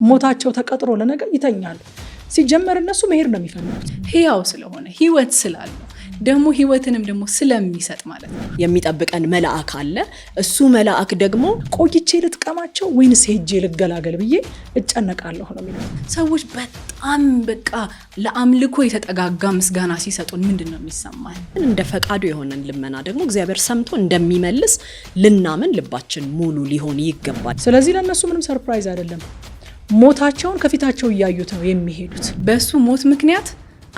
ሞታቸው ተቀጥሮ ለነገ ይተኛሉ። ሲጀመር እነሱ መሄድ ነው የሚፈልጉት ህያው ስለሆነ ህይወት ስላለው ደግሞ ህይወትንም ደግሞ ስለሚሰጥ ማለት ነው። የሚጠብቀን መልአክ አለ። እሱ መልአክ ደግሞ ቆይቼ ልጥቀማቸው ወይንስ ሄጄ ልገላገል ብዬ እጨነቃለሁ ነው የሚለው። ሰዎች በጣም በቃ ለአምልኮ የተጠጋጋ ምስጋና ሲሰጡን ምንድነው የሚሰማን? እንደ ፈቃዱ የሆነን ልመና ደግሞ እግዚአብሔር ሰምቶ እንደሚመልስ ልናምን ልባችን ሙሉ ሊሆን ይገባል። ስለዚህ ለነሱ ምንም ሰርፕራይዝ አይደለም። ሞታቸውን ከፊታቸው እያዩት ነው የሚሄዱት። በሱ ሞት ምክንያት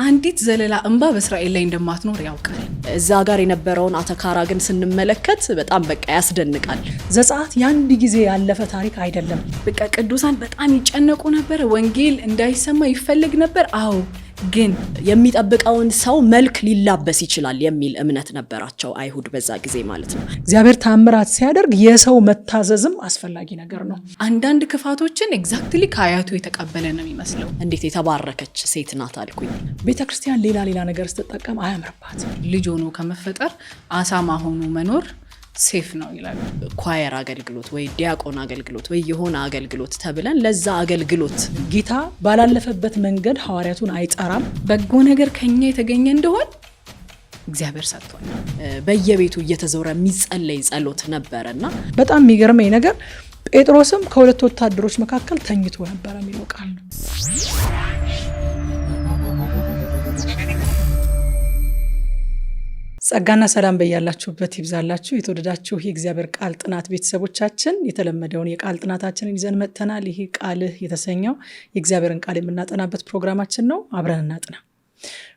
አንዲት ዘለላ እንባ በእስራኤል ላይ እንደማትኖር ያውቃል። እዛ ጋር የነበረውን አተካራ ግን ስንመለከት በጣም በቃ ያስደንቃል። ዘጸአት የአንድ ጊዜ ያለፈ ታሪክ አይደለም። በቃ ቅዱሳን በጣም ይጨነቁ ነበር። ወንጌል እንዳይሰማ ይፈልግ ነበር። አዎ ግን የሚጠብቀውን ሰው መልክ ሊላበስ ይችላል የሚል እምነት ነበራቸው አይሁድ በዛ ጊዜ ማለት ነው። እግዚአብሔር ታምራት ሲያደርግ የሰው መታዘዝም አስፈላጊ ነገር ነው። አንዳንድ ክፋቶችን ኤግዛክትሊ ከአያቱ የተቀበለ ነው የሚመስለው። እንዴት የተባረከች ሴት ናት አልኩኝ። ቤተክርስቲያን ሌላ ነገር ስትጠቀም አያምርባት። ልጅ ሆኖ ከመፈጠር አሳማ ሆኖ መኖር ሴፍ ነው ይላል። ኳየር አገልግሎት ወይ ዲያቆን አገልግሎት ወይ የሆነ አገልግሎት ተብለን ለዛ አገልግሎት ጌታ ባላለፈበት መንገድ ሐዋርያቱን አይጠራም። በጎ ነገር ከኛ የተገኘ እንደሆነ እግዚአብሔር ሰጥቷል። በየቤቱ እየተዞረ የሚጸለይ ጸሎት ነበርና በጣም የሚገርመኝ ነገር ጴጥሮስም ከሁለት ወታደሮች መካከል ተኝቶ ነበር የሚለው ቃል ነው። ጸጋና ሰላም በያላችሁበት ይብዛላችሁ። የተወደዳችሁ የእግዚአብሔር ቃል ጥናት ቤተሰቦቻችን የተለመደውን የቃል ጥናታችንን ይዘን መጥተናል። ይህ ቃልህ የተሰኘው የእግዚአብሔርን ቃል የምናጠናበት ፕሮግራማችን ነው። አብረን እናጥና።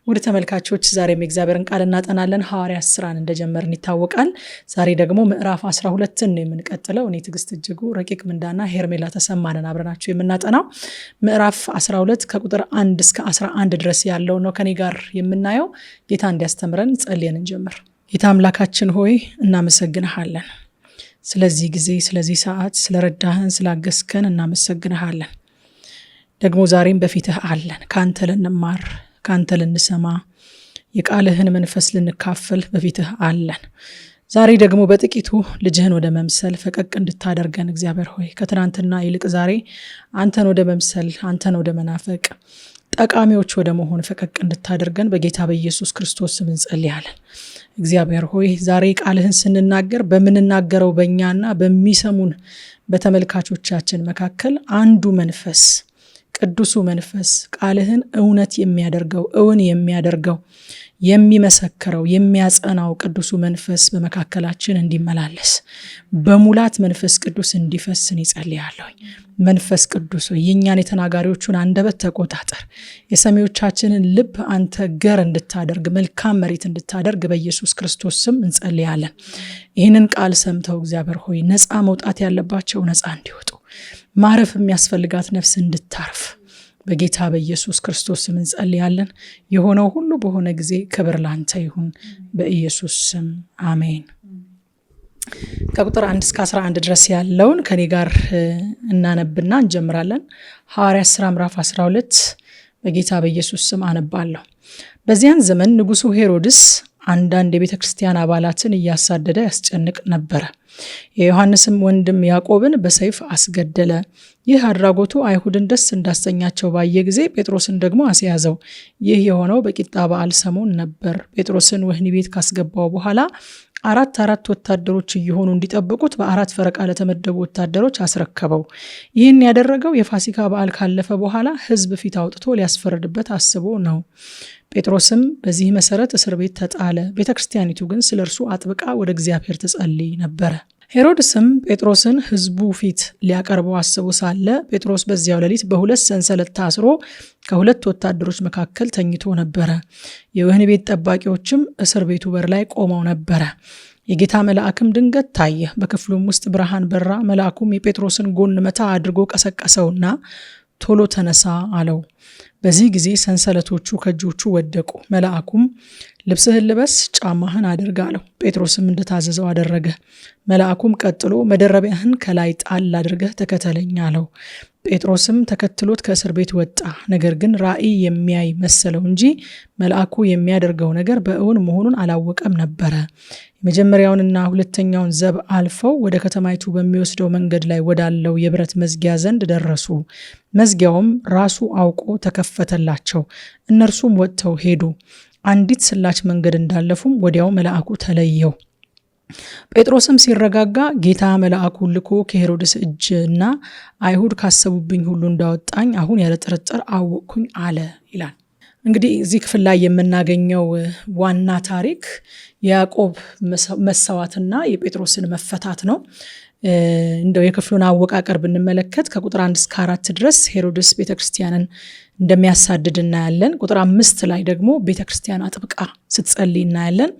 ውድ ተመልካቾች ዛሬም የእግዚአብሔርን ቃል እናጠናለን። ሐዋርያት ሥራን እንደጀመርን ይታወቃል። ዛሬ ደግሞ ምዕራፍ 12 ነው የምንቀጥለው። እኔ ትዕግስት እጅጉ፣ ረቂቅ ምንዳና ሄርሜላ ተሰማንን አብረናችሁ የምናጠናው ምዕራፍ 12 ከቁጥር 1 እስከ 11 ድረስ ያለው ነው ከኔ ጋር የምናየው። ጌታ እንዲያስተምረን ጸልየን እንጀምር። ጌታ አምላካችን ሆይ እናመሰግንሃለን። ስለዚህ ጊዜ፣ ስለዚህ ሰዓት፣ ስለረዳህን፣ ስላገስከን እናመሰግንሃለን። ደግሞ ዛሬም በፊትህ አለን ካንተ ልንማር ካንተ ልንሰማ የቃልህን መንፈስ ልንካፈል በፊትህ አለን። ዛሬ ደግሞ በጥቂቱ ልጅህን ወደ መምሰል ፈቀቅ እንድታደርገን እግዚአብሔር ሆይ ከትናንትና ይልቅ ዛሬ አንተን ወደ መምሰል አንተን ወደ መናፈቅ ጠቃሚዎች ወደ መሆን ፈቀቅ እንድታደርገን በጌታ በኢየሱስ ክርስቶስ ስም እንጸልያለን። እግዚአብሔር ሆይ ዛሬ ቃልህን ስንናገር በምንናገረው በእኛና በሚሰሙን በተመልካቾቻችን መካከል አንዱ መንፈስ ቅዱሱ መንፈስ ቃልህን እውነት የሚያደርገው እውን የሚያደርገው የሚመሰክረው የሚያጸናው ቅዱሱ መንፈስ በመካከላችን እንዲመላለስ በሙላት መንፈስ ቅዱስ እንዲፈስን ይጸልያለሁ። መንፈስ ቅዱስ የእኛን የተናጋሪዎቹን አንደበት ተቆጣጠር። የሰሚዎቻችንን ልብ አንተ ገር እንድታደርግ መልካም መሬት እንድታደርግ በኢየሱስ ክርስቶስ ስም እንጸልያለን። ይህንን ቃል ሰምተው እግዚአብሔር ሆይ ነፃ መውጣት ያለባቸው ነፃ እንዲወጡ ማረፍ የሚያስፈልጋት ነፍስ እንድታርፍ በጌታ በኢየሱስ ክርስቶስ ስም እንጸልያለን። የሆነው ሁሉ በሆነ ጊዜ ክብር ላንተ ይሁን በኢየሱስ ስም አሜን። ከቁጥር 1 እስከ 11 ድረስ ያለውን ከኔ ጋር እናነብና እንጀምራለን። ሐዋርያት ሥራ ምዕራፍ 12 በጌታ በኢየሱስ ስም አነባለሁ። በዚያን ዘመን ንጉሡ ሄሮድስ አንዳንድ የቤተ ክርስቲያን አባላትን እያሳደደ ያስጨንቅ ነበረ። የዮሐንስም ወንድም ያዕቆብን በሰይፍ አስገደለ። ይህ አድራጎቱ አይሁድን ደስ እንዳሰኛቸው ባየ ጊዜ ጴጥሮስን ደግሞ አስያዘው። ይህ የሆነው በቂጣ በዓል ሰሞን ነበር። ጴጥሮስን ወህኒ ቤት ካስገባው በኋላ አራት ወታደሮች እየሆኑ እንዲጠብቁት በ4 ፈረቃ ለተመደቡ ወታደሮች አስረከበው። ይህን ያደረገው የፋሲካ በዓል ካለፈ በኋላ ሕዝብ ፊት አውጥቶ ሊያስፈርድበት አስቦ ነው። ጴጥሮስም በዚህ መሰረት እስር ቤት ተጣለ። ቤተክርስቲያኒቱ ግን ስለ እርሱ አጥብቃ ወደ እግዚአብሔር ትጸልይ ነበረ። ሄሮድስም ጴጥሮስን ሕዝቡ ፊት ሊያቀርበው አስቦ ሳለ ጴጥሮስ በዚያው ሌሊት በ2 ሰንሰለት ታስሮ ከ2 ወታደሮች መካከል ተኝቶ ነበረ። የወህኒ ቤት ጠባቂዎችም እስር ቤቱ በር ላይ ቆመው ነበረ። የጌታ መልአክም ድንገት ታየ። በክፍሉም ውስጥ ብርሃን በራ። መልአኩም የጴጥሮስን ጎን መታ አድርጎ ቀሰቀሰውና ቶሎ ተነሳ አለው። በዚህ ጊዜ ሰንሰለቶቹ ከእጆቹ ወደቁ። መልአኩም ልብስህን ልበስ፣ ጫማህን አድርግ አለው። ጴጥሮስም እንደታዘዘው አደረገ። መልአኩም ቀጥሎ መደረቢያህን ከላይ ጣል አድርገህ ተከተለኝ አለው። ጴጥሮስም ተከትሎት ከእስር ቤት ወጣ። ነገር ግን ራእይ የሚያይ መሰለው እንጂ መልአኩ የሚያደርገው ነገር በእውን መሆኑን አላወቀም ነበረ። የመጀመሪያውንና ሁለተኛውን ዘብ አልፈው ወደ ከተማይቱ በሚወስደው መንገድ ላይ ወዳለው የብረት መዝጊያ ዘንድ ደረሱ። መዝጊያውም ራሱ አውቆ ተከፈተላቸው። እነርሱም ወጥተው ሄዱ። አንዲት ስላች መንገድ እንዳለፉም ወዲያው መልአኩ ተለየው። ጴጥሮስም ሲረጋጋ ጌታ መልአኩን ልኮ ከሄሮድስ እጅና አይሁድ ካሰቡብኝ ሁሉ እንዳወጣኝ አሁን ያለ ጥርጥር አወቅኩኝ አለ ይላል። እንግዲህ እዚህ ክፍል ላይ የምናገኘው ዋና ታሪክ የያዕቆብ መሰዋትና የጴጥሮስን መፈታት ነው። እንደው የክፍሉን አወቃቀር ብንመለከት ከቁጥር 1 እስከ 4 ድረስ ሄሮድስ ቤተክርስቲያንን እንደሚያሳድድ እናያለን። ቁጥር 5 ላይ ደግሞ ቤተክርስቲያን አጥብቃ ስትጸልይ እናያለን።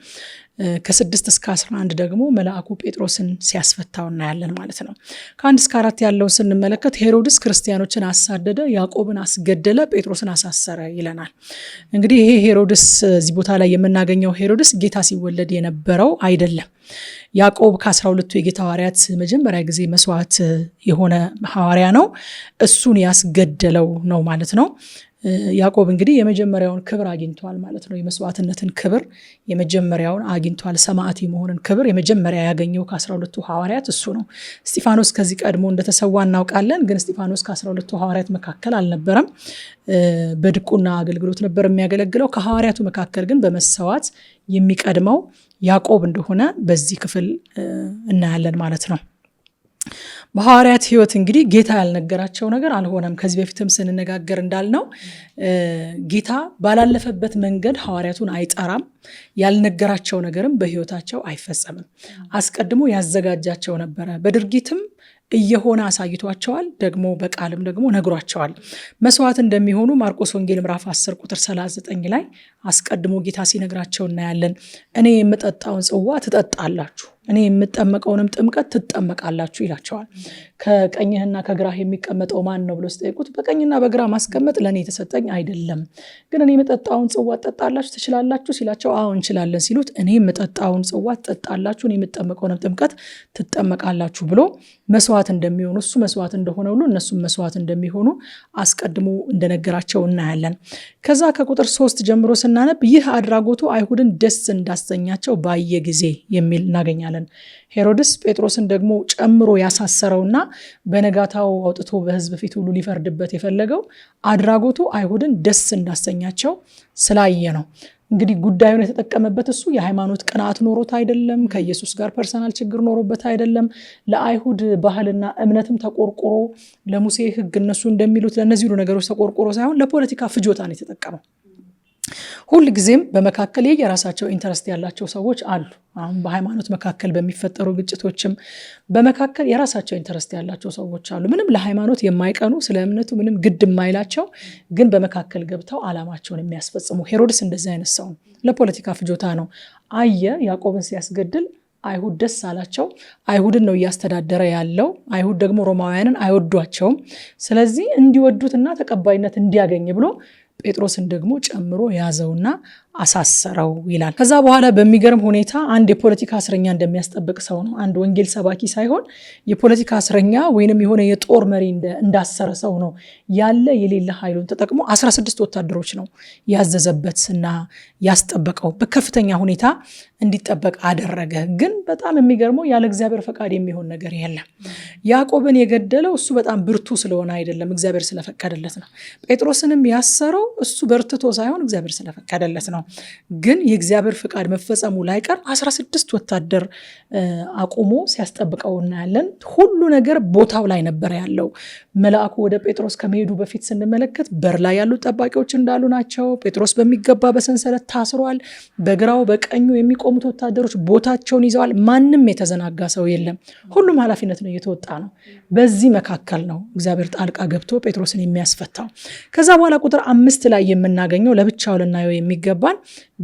ከ6 እስከ 11 ደግሞ መልአኩ ጴጥሮስን ሲያስፈታው እናያለን ማለት ነው። ከ1 እስከ 4 ያለው ስንመለከት ሄሮድስ ክርስቲያኖችን አሳደደ፣ ያዕቆብን አስገደለ፣ ጴጥሮስን አሳሰረ ይለናል። እንግዲህ ይሄ ሄሮድስ እዚህ ቦታ ላይ የምናገኘው ሄሮድስ ጌታ ሲወለድ የነበረው አይደለም። ያዕቆብ ከ12ቱ የጌታ ሐዋርያት መጀመሪያ ጊዜ መስዋዕት የሆነ ሐዋርያ ነው። እሱን ያስገደለው ነው ማለት ነው። ያዕቆብ እንግዲህ የመጀመሪያውን ክብር አግኝቷል ማለት ነው። የመስዋዕትነትን ክብር የመጀመሪያውን አግኝቷል። ሰማዕት የመሆንን ክብር የመጀመሪያ ያገኘው ከ12ቱ ሐዋርያት እሱ ነው። እስጢፋኖስ ከዚህ ቀድሞ እንደተሰዋ እናውቃለን። ግን እስጢፋኖስ ከ12ቱ ሐዋርያት መካከል አልነበረም። በድቁና አገልግሎት ነበር የሚያገለግለው። ከሐዋርያቱ መካከል ግን በመሰዋት የሚቀድመው ያዕቆብ እንደሆነ በዚህ ክፍል እናያለን ማለት ነው። በሐዋርያት ሕይወት እንግዲህ ጌታ ያልነገራቸው ነገር አልሆነም። ከዚህ በፊትም ስንነጋገር እንዳልነው ጌታ ባላለፈበት መንገድ ሐዋርያቱን አይጠራም። ያልነገራቸው ነገርም በሕይወታቸው አይፈጸምም። አስቀድሞ ያዘጋጃቸው ነበረ። በድርጊትም እየሆነ አሳይቷቸዋል። ደግሞ በቃልም ደግሞ ነግሯቸዋል። መስዋዕት እንደሚሆኑ ማርቆስ ወንጌል ምዕራፍ 10 ቁጥር 39 ላይ አስቀድሞ ጌታ ሲነግራቸው እናያለን። እኔ የምጠጣውን ጽዋ ትጠጣላችሁ፣ እኔ የምጠመቀውንም ጥምቀት ትጠመቃላችሁ ይላቸዋል። ከቀኝህና ከግራህ የሚቀመጠው ማን ነው ብሎ ሲጠይቁት በቀኝና በግራ ማስቀመጥ ለእኔ የተሰጠኝ አይደለም፣ ግን እኔ የምጠጣውን ጽዋ ትጠጣላችሁ ትችላላችሁ ሲላቸው አዎ እንችላለን ሲሉት እኔ የምጠጣውን ጽዋ ትጠጣላችሁ፣ እኔ የምጠመቀውንም ጥምቀት ትጠመቃላችሁ ብሎ መስዋዕት እንደሚሆኑ እሱ መስዋዕት እንደሆነ ሁሉ እነሱም መስዋዕት እንደሚሆኑ አስቀድሞ እንደነገራቸው እናያለን። ከዛ ከቁጥር 3 ጀምሮ ስናነብ ይህ አድራጎቱ አይሁድን ደስ እንዳሰኛቸው ባየ ጊዜ የሚል እናገኛለን። ሄሮድስ ጴጥሮስን ደግሞ ጨምሮ ያሳሰረውና በነጋታው አውጥቶ በሕዝብ ፊት ሁሉ ሊፈርድበት የፈለገው አድራጎቱ አይሁድን ደስ እንዳሰኛቸው ስላየ ነው። እንግዲህ ጉዳዩን የተጠቀመበት እሱ የሃይማኖት ቅንዓት ኖሮት አይደለም። ከኢየሱስ ጋር ፐርሰናል ችግር ኖሮበት አይደለም። ለአይሁድ ባህልና እምነትም ተቆርቆሮ ለሙሴ ሕግ እነሱ እንደሚሉት ለእነዚህ ሁሉ ነገሮች ተቆርቆሮ ሳይሆን ለፖለቲካ ፍጆታ ነው የተጠቀመው። ሁል ጊዜም በመካከል የራሳቸው ኢንተረስት ያላቸው ሰዎች አሉ። አሁን በሃይማኖት መካከል በሚፈጠሩ ግጭቶችም በመካከል የራሳቸው ኢንተረስት ያላቸው ሰዎች አሉ። ምንም ለሃይማኖት የማይቀኑ ስለ እምነቱ ምንም ግድ የማይላቸው ግን በመካከል ገብተው ዓላማቸውን የሚያስፈጽሙ። ሄሮድስ እንደዚህ አይነት ሰው ነው። ለፖለቲካ ፍጆታ ነው። አየ ያዕቆብን ሲያስገድል አይሁድ ደስ አላቸው። አይሁድን ነው እያስተዳደረ ያለው። አይሁድ ደግሞ ሮማውያንን አይወዷቸውም። ስለዚህ እንዲወዱትና ተቀባይነት እንዲያገኝ ብሎ ጴጥሮስን ደግሞ ጨምሮ ያዘውና አሳሰረው ይላል። ከዛ በኋላ በሚገርም ሁኔታ አንድ የፖለቲካ እስረኛ እንደሚያስጠብቅ ሰው ነው። አንድ ወንጌል ሰባኪ ሳይሆን የፖለቲካ እስረኛ ወይንም የሆነ የጦር መሪ እንዳሰረ ሰው ነው ያለ የሌለ ኃይሉን ተጠቅሞ 16 ወታደሮች ነው ያዘዘበትና ያስጠበቀው። በከፍተኛ ሁኔታ እንዲጠበቅ አደረገ። ግን በጣም የሚገርመው ያለ እግዚአብሔር ፈቃድ የሚሆን ነገር የለም። ያዕቆብን የገደለው እሱ በጣም ብርቱ ስለሆነ አይደለም፣ እግዚአብሔር ስለፈቀደለት ነው። ጴጥሮስንም ያሰረው እሱ በርትቶ ሳይሆን እግዚአብሔር ስለፈቀደለት ነው። ግን የእግዚአብሔር ፍቃድ መፈጸሙ ላይቀር 16 ወታደር አቁሞ ሲያስጠብቀው እናያለን። ሁሉ ነገር ቦታው ላይ ነበር ያለው። መልአኩ ወደ ጴጥሮስ ከመሄዱ በፊት ስንመለከት በር ላይ ያሉ ጠባቂዎች እንዳሉ ናቸው። ጴጥሮስ በሚገባ በሰንሰለት ታስሯል። በግራው በቀኙ የሚቆሙት ወታደሮች ቦታቸውን ይዘዋል። ማንም የተዘናጋ ሰው የለም። ሁሉም ኃላፊነት ነው እየተወጣ ነው። በዚህ መካከል ነው እግዚአብሔር ጣልቃ ገብቶ ጴጥሮስን የሚያስፈታው። ከዛ በኋላ ቁጥር 5 ላይ የምናገኘው ለብቻው ልናየው የሚገባን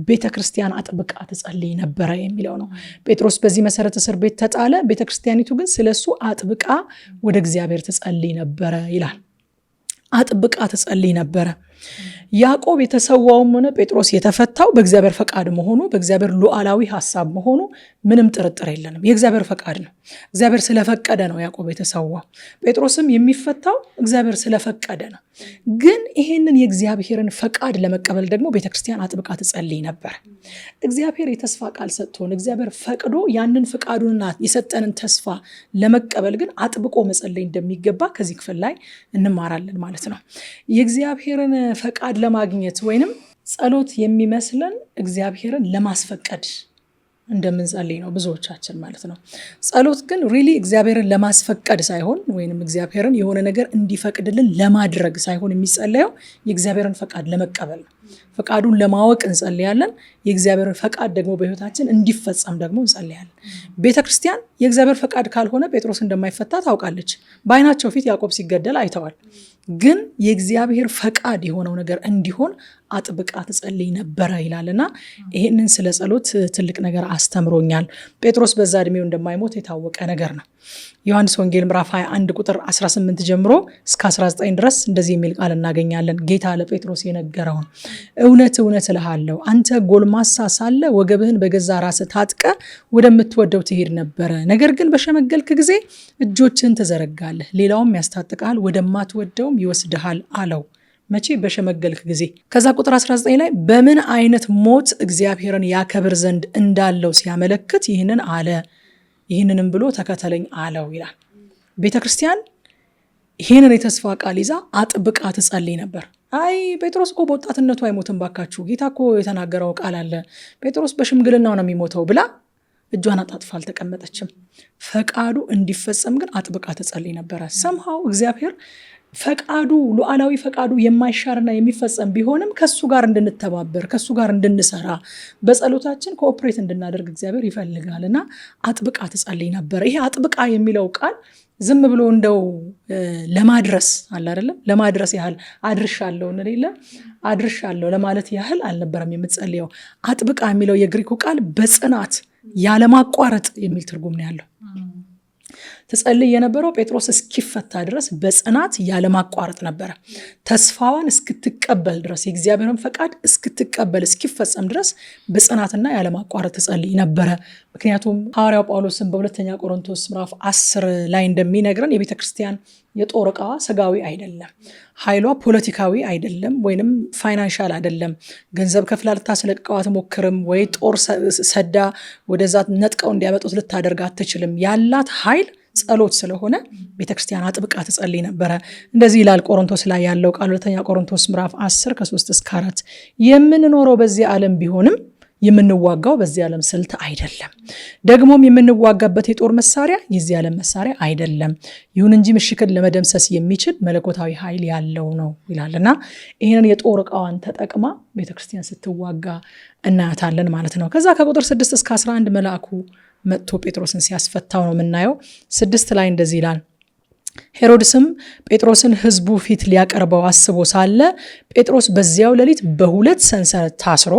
ቤተክርስቲያን አጥብቃ ትጸልይ ነበረ የሚለው ነው። ጴጥሮስ በዚህ መሰረት እስር ቤት ተጣለ። ቤተክርስቲያኒቱ ግን ስለሱ አጥብቃ ወደ እግዚአብሔር ትጸልይ ነበረ ይላል። አጥብቃ ትጸልይ ነበረ። ያዕቆብ የተሰዋውም ሆነ ጴጥሮስ የተፈታው በእግዚአብሔር ፈቃድ መሆኑ በእግዚአብሔር ሉዓላዊ ሐሳብ መሆኑ ምንም ጥርጥር የለንም። የእግዚአብሔር ፈቃድ ነው። እግዚአብሔር ስለፈቀደ ነው ያዕቆብ የተሰዋው። ጴጥሮስም የሚፈታው እግዚአብሔር ስለፈቀደ ነው። ግን ይሄንን የእግዚአብሔርን ፈቃድ ለመቀበል ደግሞ ቤተክርስቲያን አጥብቃ ትጸልይ ነበር። እግዚአብሔር የተስፋ ቃል ሰጥቶን እግዚአብሔር ፈቅዶ ያንን ፈቃዱንና የሰጠንን ተስፋ ለመቀበል ግን አጥብቆ መጸለይ እንደሚገባ ከዚህ ክፍል ላይ እንማራለን ማለት ነው። የእግዚአብሔርን ፈቃድ ለማግኘት ወይንም ጸሎት የሚመስለን እግዚአብሔርን ለማስፈቀድ እንደምንጸልይ ነው ብዙዎቻችን ማለት ነው። ጸሎት ግን ሪሊ እግዚአብሔርን ለማስፈቀድ ሳይሆን ወይንም እግዚአብሔርን የሆነ ነገር እንዲፈቅድልን ለማድረግ ሳይሆን የሚጸለየው የእግዚአብሔርን ፈቃድ ለመቀበል ነው። ፈቃዱን ለማወቅ እንጸልያለን። የእግዚአብሔርን ፈቃድ ደግሞ በሕይወታችን እንዲፈጸም ደግሞ እንጸልያለን። ቤተክርስቲያን የእግዚአብሔር ፈቃድ ካልሆነ ጴጥሮስ እንደማይፈታ ታውቃለች። በዓይናቸው ፊት ያዕቆብ ሲገደል አይተዋል። ግን የእግዚአብሔር ፈቃድ የሆነው ነገር እንዲሆን አጥብቃ ትጸልይ ነበረ ይላልና ይህንን ስለ ጸሎት ትልቅ ነገር አስተምሮኛል። ጴጥሮስ በዛ እድሜው እንደማይሞት የታወቀ ነገር ነው። ዮሐንስ ወንጌል ምዕራፍ 21 ቁጥር 18 ጀምሮ እስከ 19 ድረስ እንደዚህ የሚል ቃል እናገኛለን። ጌታ ለጴጥሮስ የነገረውን እውነት እውነት እልሃለሁ አንተ ጎልማሳ ሳለ ወገብህን በገዛ ራስህ ታጥቀ ወደምትወደው ትሄድ ነበረ። ነገር ግን በሸመገልክ ጊዜ እጆችህን ትዘረጋለህ፣ ሌላውም ያስታጥቃል፣ ወደማትወደውም ይወስድሃል አለው። መቼ? በሸመገልክ ጊዜ። ከዛ ቁጥር 19 ላይ በምን አይነት ሞት እግዚአብሔርን ያከብር ዘንድ እንዳለው ሲያመለክት ይህንን አለ፣ ይህንንም ብሎ ተከተለኝ አለው ይላል። ቤተክርስቲያን ይህንን የተስፋ ቃል ይዛ አጥብቃ ትጸልይ ነበር። አይ ጴጥሮስ እኮ በወጣትነቱ አይሞትም ባካችሁ፣ ጌታ እኮ የተናገረው ቃል አለ፣ ጴጥሮስ በሽምግልናው ነው የሚሞተው ብላ እጇን አጣጥፋ አልተቀመጠችም። ፈቃዱ እንዲፈጸም ግን አጥብቃ ትጸልይ ነበረ። ሰምሃው እግዚአብሔር ፈቃዱ ሉዓላዊ ፈቃዱ የማይሻርና የሚፈጸም ቢሆንም ከሱ ጋር እንድንተባበር ከሱ ጋር እንድንሰራ በጸሎታችን ኮኦፕሬት እንድናደርግ እግዚአብሔር ይፈልጋል እና አጥብቃ ትጸልይ ነበር። ይሄ አጥብቃ የሚለው ቃል ዝም ብሎ እንደው ለማድረስ አለ አይደለም፣ ለማድረስ ያህል አድርሻለሁ እንዴለ አድርሻለሁ ለማለት ያህል አልነበረም የምትጸልየው። አጥብቃ የሚለው የግሪኩ ቃል በጽናት ያለማቋረጥ የሚል ትርጉም ነው ያለው። ትጸልይ የነበረው ጴጥሮስ እስኪፈታ ድረስ በጽናት ያለማቋረጥ ነበረ። ተስፋዋን እስክትቀበል ድረስ የእግዚአብሔርን ፈቃድ እስክትቀበል እስኪፈጸም ድረስ በጽናትና ያለማቋረጥ ትጸልይ ነበረ። ምክንያቱም ሐዋርያው ጳውሎስን በሁለተኛ ቆሮንቶስ ምዕራፍ 10 ላይ እንደሚነግረን የቤተ ክርስቲያን የጦር ዕቃዋ ስጋዊ አይደለም፣ ኃይሏ ፖለቲካዊ አይደለም፣ ወይንም ፋይናንሻል አይደለም። ገንዘብ ከፍላ ልታስለቅቀው አትሞክርም፣ ወይ ጦር ሰዳ ወደዛ ነጥቀው እንዲያመጡት ልታደርግ አትችልም። ያላት ኃይል ጸሎት ስለሆነ ቤተክርስቲያን አጥብቃ ትጸልይ ነበረ። እንደዚህ ይላል ቆሮንቶስ ላይ ያለው ቃል ሁለተኛ ቆሮንቶስ ምዕራፍ 10 ከ3 እስከ 4 የምንኖረው በዚህ ዓለም ቢሆንም የምንዋጋው በዚህ ዓለም ስልት አይደለም፣ ደግሞም የምንዋጋበት የጦር መሳሪያ የዚህ ዓለም መሳሪያ አይደለም፣ ይሁን እንጂ ምሽክን ለመደምሰስ የሚችል መለኮታዊ ኃይል ያለው ነው ይላልና ይህንን የጦር ዕቃዋን ተጠቅማ ቤተክርስቲያን ስትዋጋ እናያታለን ማለት ነው። ከዛ ከቁጥር 6 እስከ 11 መልአኩ መጥቶ ጴጥሮስን ሲያስፈታው ነው የምናየው። 6 ላይ እንደዚህ ይላል። ሄሮድስም ጴጥሮስን ሕዝቡ ፊት ሊያቀርበው አስቦ ሳለ ጴጥሮስ በዚያው ሌሊት በሁለት ሰንሰለት ታስሮ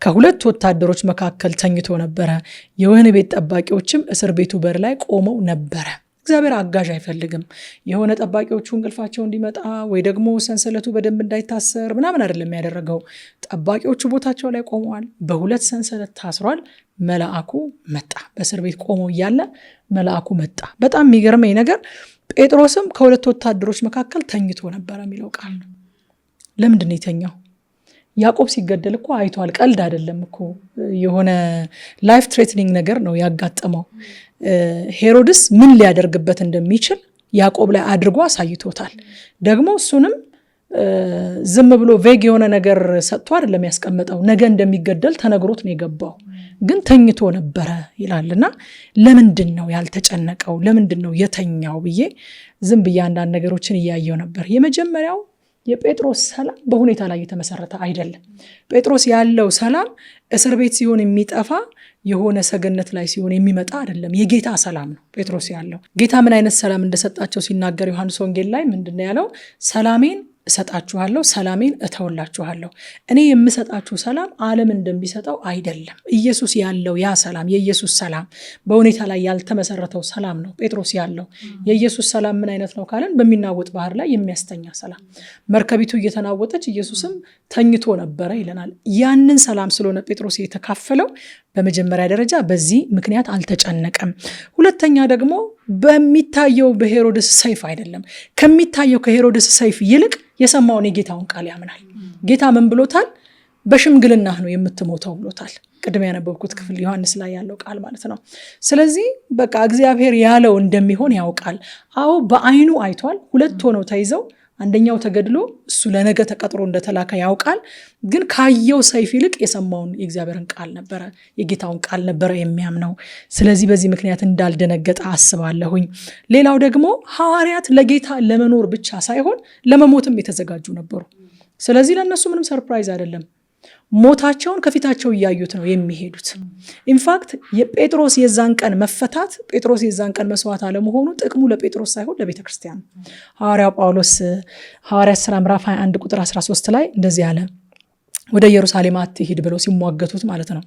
ከሁለት ወታደሮች መካከል ተኝቶ ነበረ። የወህኒ ቤት ጠባቂዎችም እስር ቤቱ በር ላይ ቆመው ነበረ። እግዚአብሔር አጋዥ አይፈልግም። የሆነ ጠባቂዎቹ እንቅልፋቸው እንዲመጣ ወይ ደግሞ ሰንሰለቱ በደንብ እንዳይታሰር ምናምን አይደለም ያደረገው። ጠባቂዎቹ ቦታቸው ላይ ቆመዋል። በሁለት ሰንሰለት ታስሯል። መልአኩ መጣ። በእስር ቤት ቆሞ እያለ መልአኩ መጣ። በጣም የሚገርመኝ ነገር ጴጥሮስም ከሁለት ወታደሮች መካከል ተኝቶ ነበረ የሚለው ቃል ነው። ለምንድን ነው የተኛው? ያዕቆብ ሲገደል እኮ አይቷል። ቀልድ አይደለም እኮ፣ የሆነ ላይፍ ትሬትኒንግ ነገር ነው ያጋጠመው። ሄሮድስ ምን ሊያደርግበት እንደሚችል ያዕቆብ ላይ አድርጎ አሳይቶታል። ደግሞ እሱንም ዝም ብሎ ቬግ የሆነ ነገር ሰጥቶ አይደለም ያስቀመጠው። ነገ እንደሚገደል ተነግሮት ነው የገባው፣ ግን ተኝቶ ነበረ ይላልና ለምንድን ነው ያልተጨነቀው? ለምንድን ነው የተኛው ብዬ ዝም ብዬ አንዳንድ ነገሮችን እያየው ነበር። የመጀመሪያው የጴጥሮስ ሰላም በሁኔታ ላይ የተመሰረተ አይደለም። ጴጥሮስ ያለው ሰላም እስር ቤት ሲሆን የሚጠፋ የሆነ ሰገነት ላይ ሲሆን የሚመጣ አይደለም። የጌታ ሰላም ነው ጴጥሮስ ያለው። ጌታ ምን አይነት ሰላም እንደሰጣቸው ሲናገር ዮሐንስ ወንጌል ላይ ምንድነው ያለው? ሰላሜን እሰጣችኋለሁ፣ ሰላሜን እተውላችኋለሁ። እኔ የምሰጣችሁ ሰላም ዓለም እንደሚሰጠው አይደለም። ኢየሱስ ያለው ያ ሰላም፣ የኢየሱስ ሰላም በሁኔታ ላይ ያልተመሰረተው ሰላም ነው ጴጥሮስ ያለው። የኢየሱስ ሰላም ምን አይነት ነው ካለን በሚናወጥ ባህር ላይ የሚያስተኛ ሰላም። መርከቢቱ እየተናወጠች ኢየሱስም ተኝቶ ነበረ ይለናል። ያንን ሰላም ስለሆነ ጴጥሮስ የተካፈለው በመጀመሪያ ደረጃ በዚህ ምክንያት አልተጨነቀም። ሁለተኛ ደግሞ በሚታየው በሄሮድስ ሰይፍ አይደለም። ከሚታየው ከሄሮድስ ሰይፍ ይልቅ የሰማውን የጌታውን ቃል ያምናል። ጌታ ምን ብሎታል? በሽምግልና ነው የምትሞተው ብሎታል። ቅድም ያነበብኩት ክፍል ዮሐንስ ላይ ያለው ቃል ማለት ነው። ስለዚህ በቃ እግዚአብሔር ያለው እንደሚሆን ያውቃል። አዎ በአይኑ አይቷል። 2 ሆነው ተይዘው አንደኛው ተገድሎ እሱ ለነገ ተቀጥሮ እንደተላከ ያውቃል። ግን ካየው ሰይፍ ይልቅ የሰማውን የእግዚአብሔርን ቃል ነበረ፣ የጌታውን ቃል ነበረ የሚያምነው። ስለዚህ በዚህ ምክንያት እንዳልደነገጠ አስባለሁኝ። ሌላው ደግሞ ሐዋርያት ለጌታ ለመኖር ብቻ ሳይሆን ለመሞትም የተዘጋጁ ነበሩ። ስለዚህ ለእነሱ ምንም ሰርፕራይዝ አይደለም። ሞታቸውን ከፊታቸው እያዩት ነው የሚሄዱት። ኢንፋክት የጴጥሮስ የዛን ቀን መፈታት፣ ጴጥሮስ የዛን ቀን መስዋዕት አለመሆኑ ጥቅሙ ለጴጥሮስ ሳይሆን ለቤተ ክርስቲያን። ሐዋርያው ጳውሎስ ሐዋርያት ሥራ ምዕራፍ 21 ቁጥር 13 ላይ እንደዚህ አለ፣ ወደ ኢየሩሳሌም አትሂድ ብለው ሲሟገቱት ማለት ነው።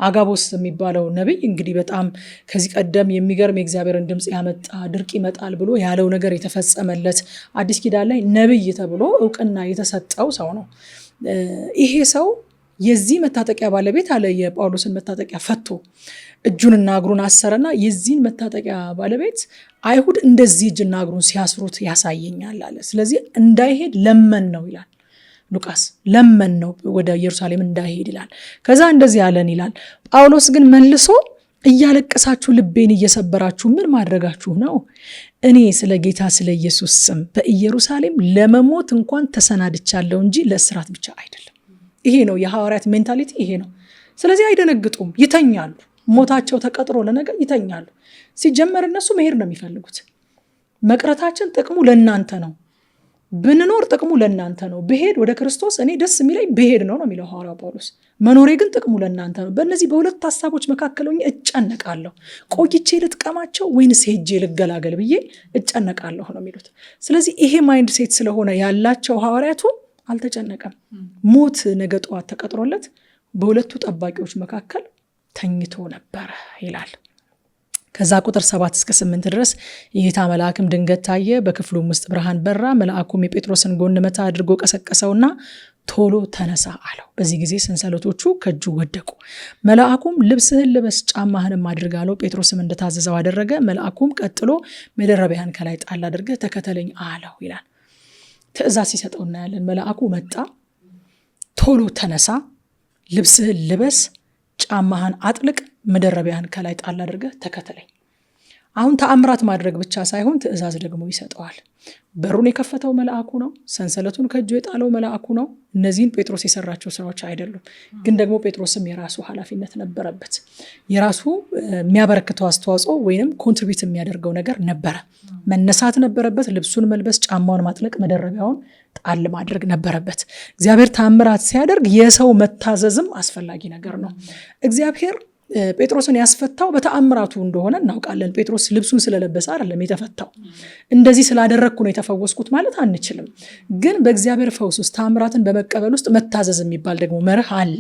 አጋቦስ የሚባለው ነቢይ እንግዲህ በጣም ከዚህ ቀደም የሚገርም የእግዚአብሔርን ድምፅ ያመጣ ድርቅ ይመጣል ብሎ ያለው ነገር የተፈጸመለት አዲስ ኪዳን ላይ ነቢይ ተብሎ እውቅና የተሰጠው ሰው ነው። ይሄ ሰው የዚህ መታጠቂያ ባለቤት አለ። የጳውሎስን መታጠቂያ ፈቶ እጁንና እግሩን አሰረና የዚህን መታጠቂያ ባለቤት አይሁድ እንደዚህ እጅና እግሩን ሲያስሩት ያሳየኛል አለ። ስለዚህ እንዳይሄድ ለመን ነው ይላል ሉቃስ። ለመን ነው ወደ ኢየሩሳሌም እንዳይሄድ ይላል። ከዛ እንደዚህ አለን ይላል። ጳውሎስ ግን መልሶ እያለቀሳችሁ ልቤን እየሰበራችሁ ምን ማድረጋችሁ ነው? እኔ ስለ ጌታ ስለ ኢየሱስ ስም በኢየሩሳሌም ለመሞት እንኳን ተሰናድቻለሁ እንጂ ለእስራት ብቻ አይደለም። ይሄ ነው የሐዋርያት ሜንታሊቲ፣ ይሄ ነው። ስለዚህ አይደነግጡም፣ ይተኛሉ። ሞታቸው ተቀጥሮ ለነገ ይተኛሉ። ሲጀመር እነሱ መሄድ ነው የሚፈልጉት። መቅረታችን ጥቅሙ ለእናንተ ነው፣ ብንኖር ጥቅሙ ለእናንተ ነው። ብሄድ ወደ ክርስቶስ እኔ ደስ የሚለኝ ብሄድ ነው የሚለው ሐዋርያው ጳውሎስ። መኖሬ ግን ጥቅሙ ለእናንተ ነው። በእነዚህ በሁለት ሀሳቦች መካከል ሆኜ እጨነቃለሁ። ቆይቼ ልጥቀማቸው ወይንስ ሄጄ ልገላገል ብዬ እጨነቃለሁ ነው የሚሉት። ስለዚህ ይሄ ማይንድ ሴት ስለሆነ ያላቸው ሐዋርያቱ አልተጨነቀም። ሞት ነገ ጠዋት ተቀጥሮለት በሁለቱ ጠባቂዎች መካከል ተኝቶ ነበረ ይላል። ከዛ ቁጥር 7 እስከ 8 ድረስ የጌታ መልአክም ድንገት ታየ፣ በክፍሉም ውስጥ ብርሃን በራ። መልአኩም የጴጥሮስን ጎን መታ አድርጎ ቀሰቀሰውና ቶሎ ተነሳ አለው። በዚህ ጊዜ ሰንሰለቶቹ ከእጁ ወደቁ። መልአኩም ልብስህን ልበስ፣ ጫማህንም አድርግ አለው። ጴጥሮስም እንደታዘዘው አደረገ። መልአኩም ቀጥሎ መደረቢያን ከላይ ጣል አድርገህ ተከተለኝ አለው ይላል። ትእዛዝ ሲሰጠው እናያለን። መልአኩ መጣ፣ ቶሎ ተነሳ፣ ልብስህን ልበስ፣ ጫማህን አጥልቅ፣ መደረቢያን ከላይ ጣል አድርገህ ተከተለኝ። አሁን ተአምራት ማድረግ ብቻ ሳይሆን ትእዛዝ ደግሞ ይሰጠዋል። በሩን የከፈተው መልአኩ ነው። ሰንሰለቱን ከእጁ የጣለው መልአኩ ነው። እነዚህን ጴጥሮስ የሰራቸው ስራዎች አይደሉም። ግን ደግሞ ጴጥሮስም የራሱ ኃላፊነት ነበረበት። የራሱ የሚያበረክተው አስተዋጽኦ ወይንም ኮንትሪቢዩት የሚያደርገው ነገር ነበረ። መነሳት ነበረበት። ልብሱን መልበስ፣ ጫማውን ማጥለቅ፣ መደረቢያውን ጣል ማድረግ ነበረበት። እግዚአብሔር ተአምራት ሲያደርግ የሰው መታዘዝም አስፈላጊ ነገር ነው። እግዚአብሔር ጴጥሮስን ያስፈታው በተአምራቱ እንደሆነ እናውቃለን። ጴጥሮስ ልብሱን ስለለበሰ አይደለም የተፈታው። እንደዚህ ስላደረግኩ ነው የተፈወስኩት ማለት አንችልም። ግን በእግዚአብሔር ፈውስ ውስጥ ተአምራትን በመቀበል ውስጥ መታዘዝ የሚባል ደግሞ መርህ አለ።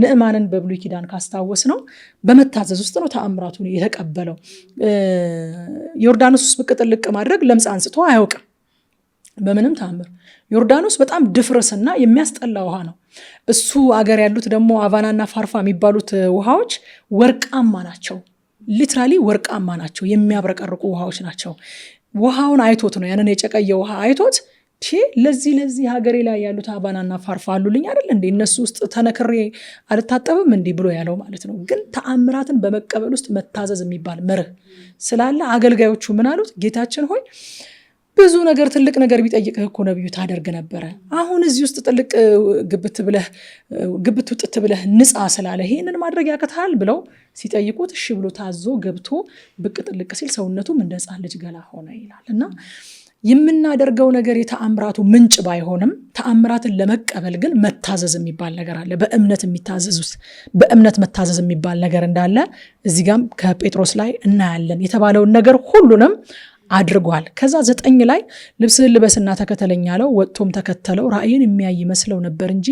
ንዕማንን በብሉይ ኪዳን ካስታወስ ነው በመታዘዝ ውስጥ ነው ተአምራቱን የተቀበለው። ዮርዳኖስ ውስጥ ብቅ ጥልቅ ማድረግ ለምጽ አንስቶ አያውቅም በምንም ተአምር። ዮርዳኖስ በጣም ድፍርስና የሚያስጠላ ውሃ ነው። እሱ አገር ያሉት ደግሞ አቫናና ፋርፋ የሚባሉት ውሃዎች ወርቃማ ናቸው። ሊትራሊ ወርቃማ ናቸው። የሚያብረቀርቁ ውሃዎች ናቸው። ውሃውን አይቶት ነው ያንን የጨቀየ ውሃ አይቶት ለዚህ ሀገሬ ላይ ያሉት አቫናና ፋርፋ አሉልኝ አይደል እንዴ እነሱ ውስጥ ተነክሬ አልታጠብም እንዲህ ብሎ ያለው ማለት ነው። ግን ተአምራትን በመቀበል ውስጥ መታዘዝ የሚባል መርህ ስላለ አገልጋዮቹ ምን አሉት? ጌታችን ሆይ ብዙ ነገር ትልቅ ነገር ቢጠይቅህ እኮ ነብዩ ታደርግ ነበረ። አሁን እዚህ ውስጥ ጥልቅ ግብት ውጥት ብለህ ንጻ ስላለ ይሄንን ማድረግ ያቅታል ብለው ሲጠይቁት እሺ ብሎ ታዞ ገብቶ ብቅ ጥልቅ ሲል ሰውነቱም እንደ ሕፃን ልጅ ገላ ሆነ ይላል። እና የምናደርገው ነገር የተአምራቱ ምንጭ ባይሆንም ተአምራትን ለመቀበል ግን መታዘዝ የሚባል ነገር አለ። በእምነት መታዘዝ የሚባል ነገር እንዳለ እዚህ ጋም ከጴጥሮስ ላይ እናያለን። የተባለውን ነገር ሁሉንም አድርጓል። ከዛ 9 ላይ ልብስህን ልበስና ተከተለኝ አለው። ወጥቶም ተከተለው። ራእይን የሚያይ መስለው ነበር እንጂ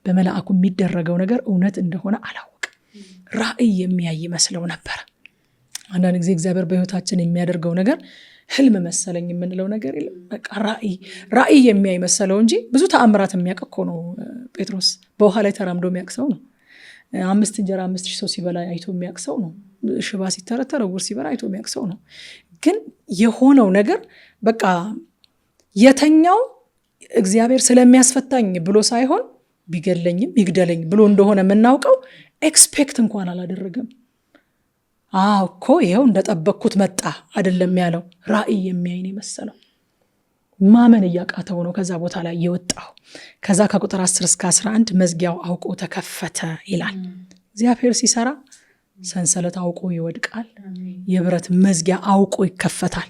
በመልአኩ የሚደረገው ነገር እውነት እንደሆነ አላወቅም። ራእይ የሚያይ መስለው ነበር። አንዳንድ ጊዜ እግዚአብሔር በህይወታችን የሚያደርገው ነገር ህልም መሰለኝ የምንለው ነገር የለም። በቃ ራእይ የሚያይ መሰለው እንጂ ብዙ ተአምራት የሚያውቅ እኮ ነው ጴጥሮስ። በውሃ ላይ ተራምዶ የሚያውቅ ሰው ነው። 5 እንጀራ 5,000 ሰው ሲበላ አይቶ የሚያውቅ ሰው ነው። ሽባ ሲተረተር ዕውር ሲበራ አይቶ የሚያውቅ ሰው ነው። ግን የሆነው ነገር በቃ የተኛው እግዚአብሔር ስለሚያስፈታኝ ብሎ ሳይሆን ቢገለኝም ይግደለኝ ብሎ እንደሆነ የምናውቀው ኤክስፔክት እንኳን አላደረገም። እኮ ይኸው እንደጠበቅኩት መጣ አይደለም ያለው። ራእይ የሚያይን የመሰለው ማመን እያቃተው ነው ከዛ ቦታ ላይ የወጣው። ከዛ ከቁጥር 10 እስከ 11 መዝጊያው አውቆ ተከፈተ ይላል። እግዚአብሔር ሲሰራ ሰንሰለት አውቆ ይወድቃል። የብረት መዝጊያ አውቆ ይከፈታል።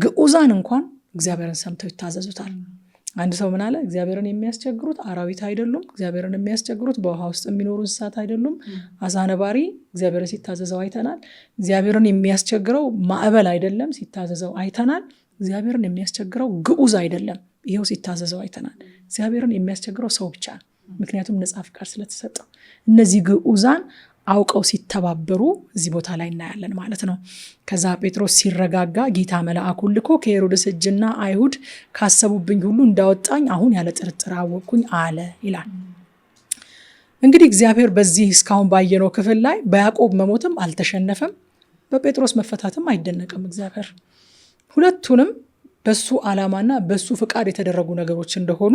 ግዑዛን እንኳን እግዚአብሔርን ሰምተው ይታዘዙታል። አንድ ሰው ምን አለ? እግዚአብሔርን የሚያስቸግሩት አራዊት አይደሉም፣ እግዚአብሔርን የሚያስቸግሩት በውሃ ውስጥ የሚኖሩ እንስሳት አይደሉም። አሳ ነባሪ እግዚአብሔርን ሲታዘዘው አይተናል። እግዚአብሔርን የሚያስቸግረው ማዕበል አይደለም፣ ሲታዘዘው አይተናል። እግዚአብሔርን የሚያስቸግረው ግዑዝ አይደለም፣ ይኸው ሲታዘዘው አይተናል። እግዚአብሔርን የሚያስቸግረው ሰው ብቻ ነው፣ ምክንያቱም ነጻ ፍቃድ ስለተሰጠው። እነዚህ ግዑዛን አውቀው ሲተባበሩ እዚህ ቦታ ላይ እናያለን ማለት ነው። ከዛ ጴጥሮስ ሲረጋጋ ጌታ መልአኩን ልኮ ከሄሮድስ እጅና አይሁድ ካሰቡብኝ ሁሉ እንዳወጣኝ አሁን ያለ ጥርጥር አወቅኩኝ አለ ይላል። እንግዲህ እግዚአብሔር በዚህ እስካሁን ባየነው ክፍል ላይ በያዕቆብ መሞትም አልተሸነፈም፣ በጴጥሮስ መፈታትም አይደነቅም። እግዚአብሔር ሁለቱንም በሱ ዓላማና በሱ ፍቃድ የተደረጉ ነገሮች እንደሆኑ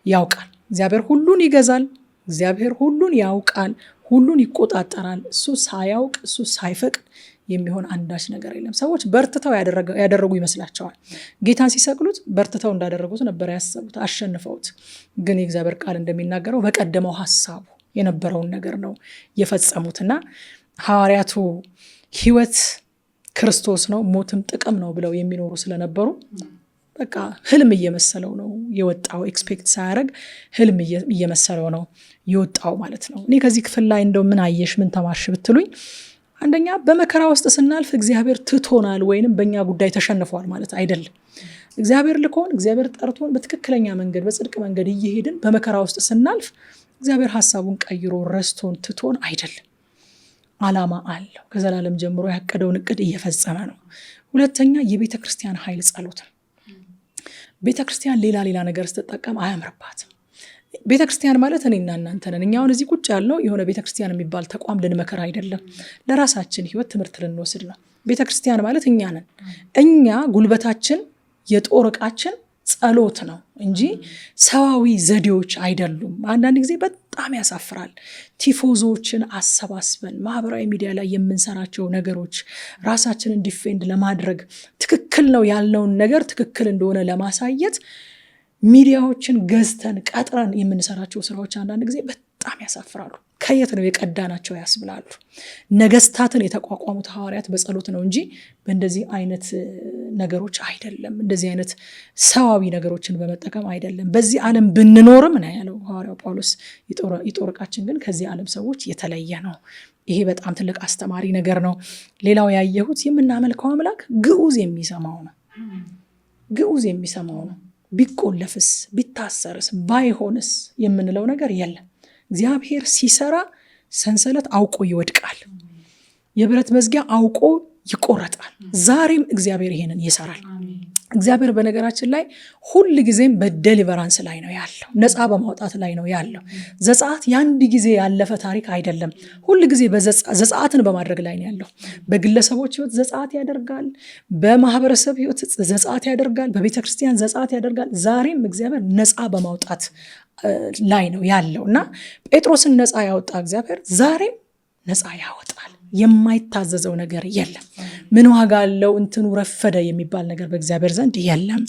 ያውቃል። እግዚአብሔር ሁሉን ይገዛል። እግዚአብሔር ሁሉን ያውቃል፣ ሁሉን ይቆጣጠራል። እሱ ሳያውቅ እሱ ሳይፈቅድ የሚሆን አንዳች ነገር የለም። ሰዎች በርትተው ያደረጉ ይመስላቸዋል። ጌታን ሲሰቅሉት በርትተው እንዳደረጉት ነበር ያሰቡት፣ አሸንፈውት። ግን የእግዚአብሔር ቃል እንደሚናገረው በቀደመው ሐሳቡ የነበረውን ነገር ነው የፈጸሙትና ሐዋርያቱ ሕይወት ክርስቶስ ነው ሞትም ጥቅም ነው ብለው የሚኖሩ ስለነበሩ በቃ ህልም እየመሰለው ነው የወጣው። ኤክስፔክት ሳያደርግ ህልም እየመሰለው ነው የወጣው ማለት ነው። እኔ ከዚህ ክፍል ላይ እንደው ምን አየሽ ምን ተማርሽ ብትሉኝ፣ አንደኛ በመከራ ውስጥ ስናልፍ እግዚአብሔር ትቶናል ወይንም በእኛ ጉዳይ ተሸንፏል ማለት አይደለም። እግዚአብሔር ልኮን እግዚአብሔር ጠርቶን በትክክለኛ መንገድ በጽድቅ መንገድ እየሄድን በመከራ ውስጥ ስናልፍ እግዚአብሔር ሀሳቡን ቀይሮ ረስቶን ትቶን አይደለም። ዓላማ አለው። ከዘላለም ጀምሮ ያቀደውን እቅድ እየፈጸመ ነው። ሁለተኛ የቤተ ክርስቲያን ኃይል ጸሎት ነው። ቤተ ክርስቲያን ሌላ ነገር ስትጠቀም አያምርባትም። ቤተ ክርስቲያን ማለት እኔና እናንተ ነን። እኛ አሁን እዚህ ቁጭ ያልነው የሆነ ቤተ ክርስቲያን የሚባል ተቋም ልንመከር አይደለም፣ ለራሳችን ህይወት ትምህርት ልንወስድ ነው። ቤተ ክርስቲያን ማለት እኛ ነን። እኛ ጉልበታችን የጦር ዕቃችን ጸሎት ነው እንጂ ሰዋዊ ዘዴዎች አይደሉም። አንዳንድ ጊዜ በጣም ያሳፍራል። ቲፎዞችን አሰባስበን ማህበራዊ ሚዲያ ላይ የምንሰራቸው ነገሮች ራሳችንን ዲፌንድ ለማድረግ ትክክል ነው ያልነውን ነገር ትክክል እንደሆነ ለማሳየት ሚዲያዎችን ገዝተን ቀጥረን የምንሰራቸው ስራዎች አንዳንድ ጊዜ በጣም ያሳፍራሉ። ከየት ነው የቀዳናቸው ያስብላሉ። ነገስታትን የተቋቋሙት ሐዋርያት በጸሎት ነው እንጂ በእንደዚህ አይነት ነገሮች አይደለም። እንደዚህ አይነት ሰዋዊ ነገሮችን በመጠቀም አይደለም። በዚህ ዓለም ብንኖርም ነው ያለው ሐዋርያው ጳውሎስ፣ የጦር ዕቃችን ግን ከዚህ ዓለም ሰዎች የተለየ ነው። ይሄ በጣም ትልቅ አስተማሪ ነገር ነው። ሌላው ያየሁት የምናመልከው አምላክ ግዑዝ የሚሰማው ነው። ግዑዝ የሚሰማው ነው። ቢቆለፍስ ቢታሰርስ ባይሆንስ የምንለው ነገር የለም። እግዚአብሔር ሲሰራ ሰንሰለት አውቆ ይወድቃል። የብረት መዝጊያ አውቆ ይቆረጣል። ዛሬም እግዚአብሔር ይሄንን ይሰራል። እግዚአብሔር በነገራችን ላይ ሁል ጊዜም በዴሊቨራንስ ላይ ነው ያለው፣ ነፃ በማውጣት ላይ ነው ያለው። ዘጸአት የአንድ ጊዜ ያለፈ ታሪክ አይደለም። ሁል ጊዜ ዘጸአትን በማድረግ ላይ ነው ያለው። በግለሰቦች ህይወት ዘጸአት ያደርጋል፣ በማህበረሰብ ህይወት ዘጸአት ያደርጋል፣ በቤተክርስቲያን ዘጸአት ያደርጋል። ዛሬም እግዚአብሔር ነፃ በማውጣት ላይ ነው ያለው እና ጴጥሮስን ነፃ ያወጣ እግዚአብሔር ዛሬም ነፃ ያወጣል። የማይታዘዘው ነገር የለም። ምን ዋጋ አለው እንትኑ ረፈደ የሚባል ነገር በእግዚአብሔር ዘንድ የለም።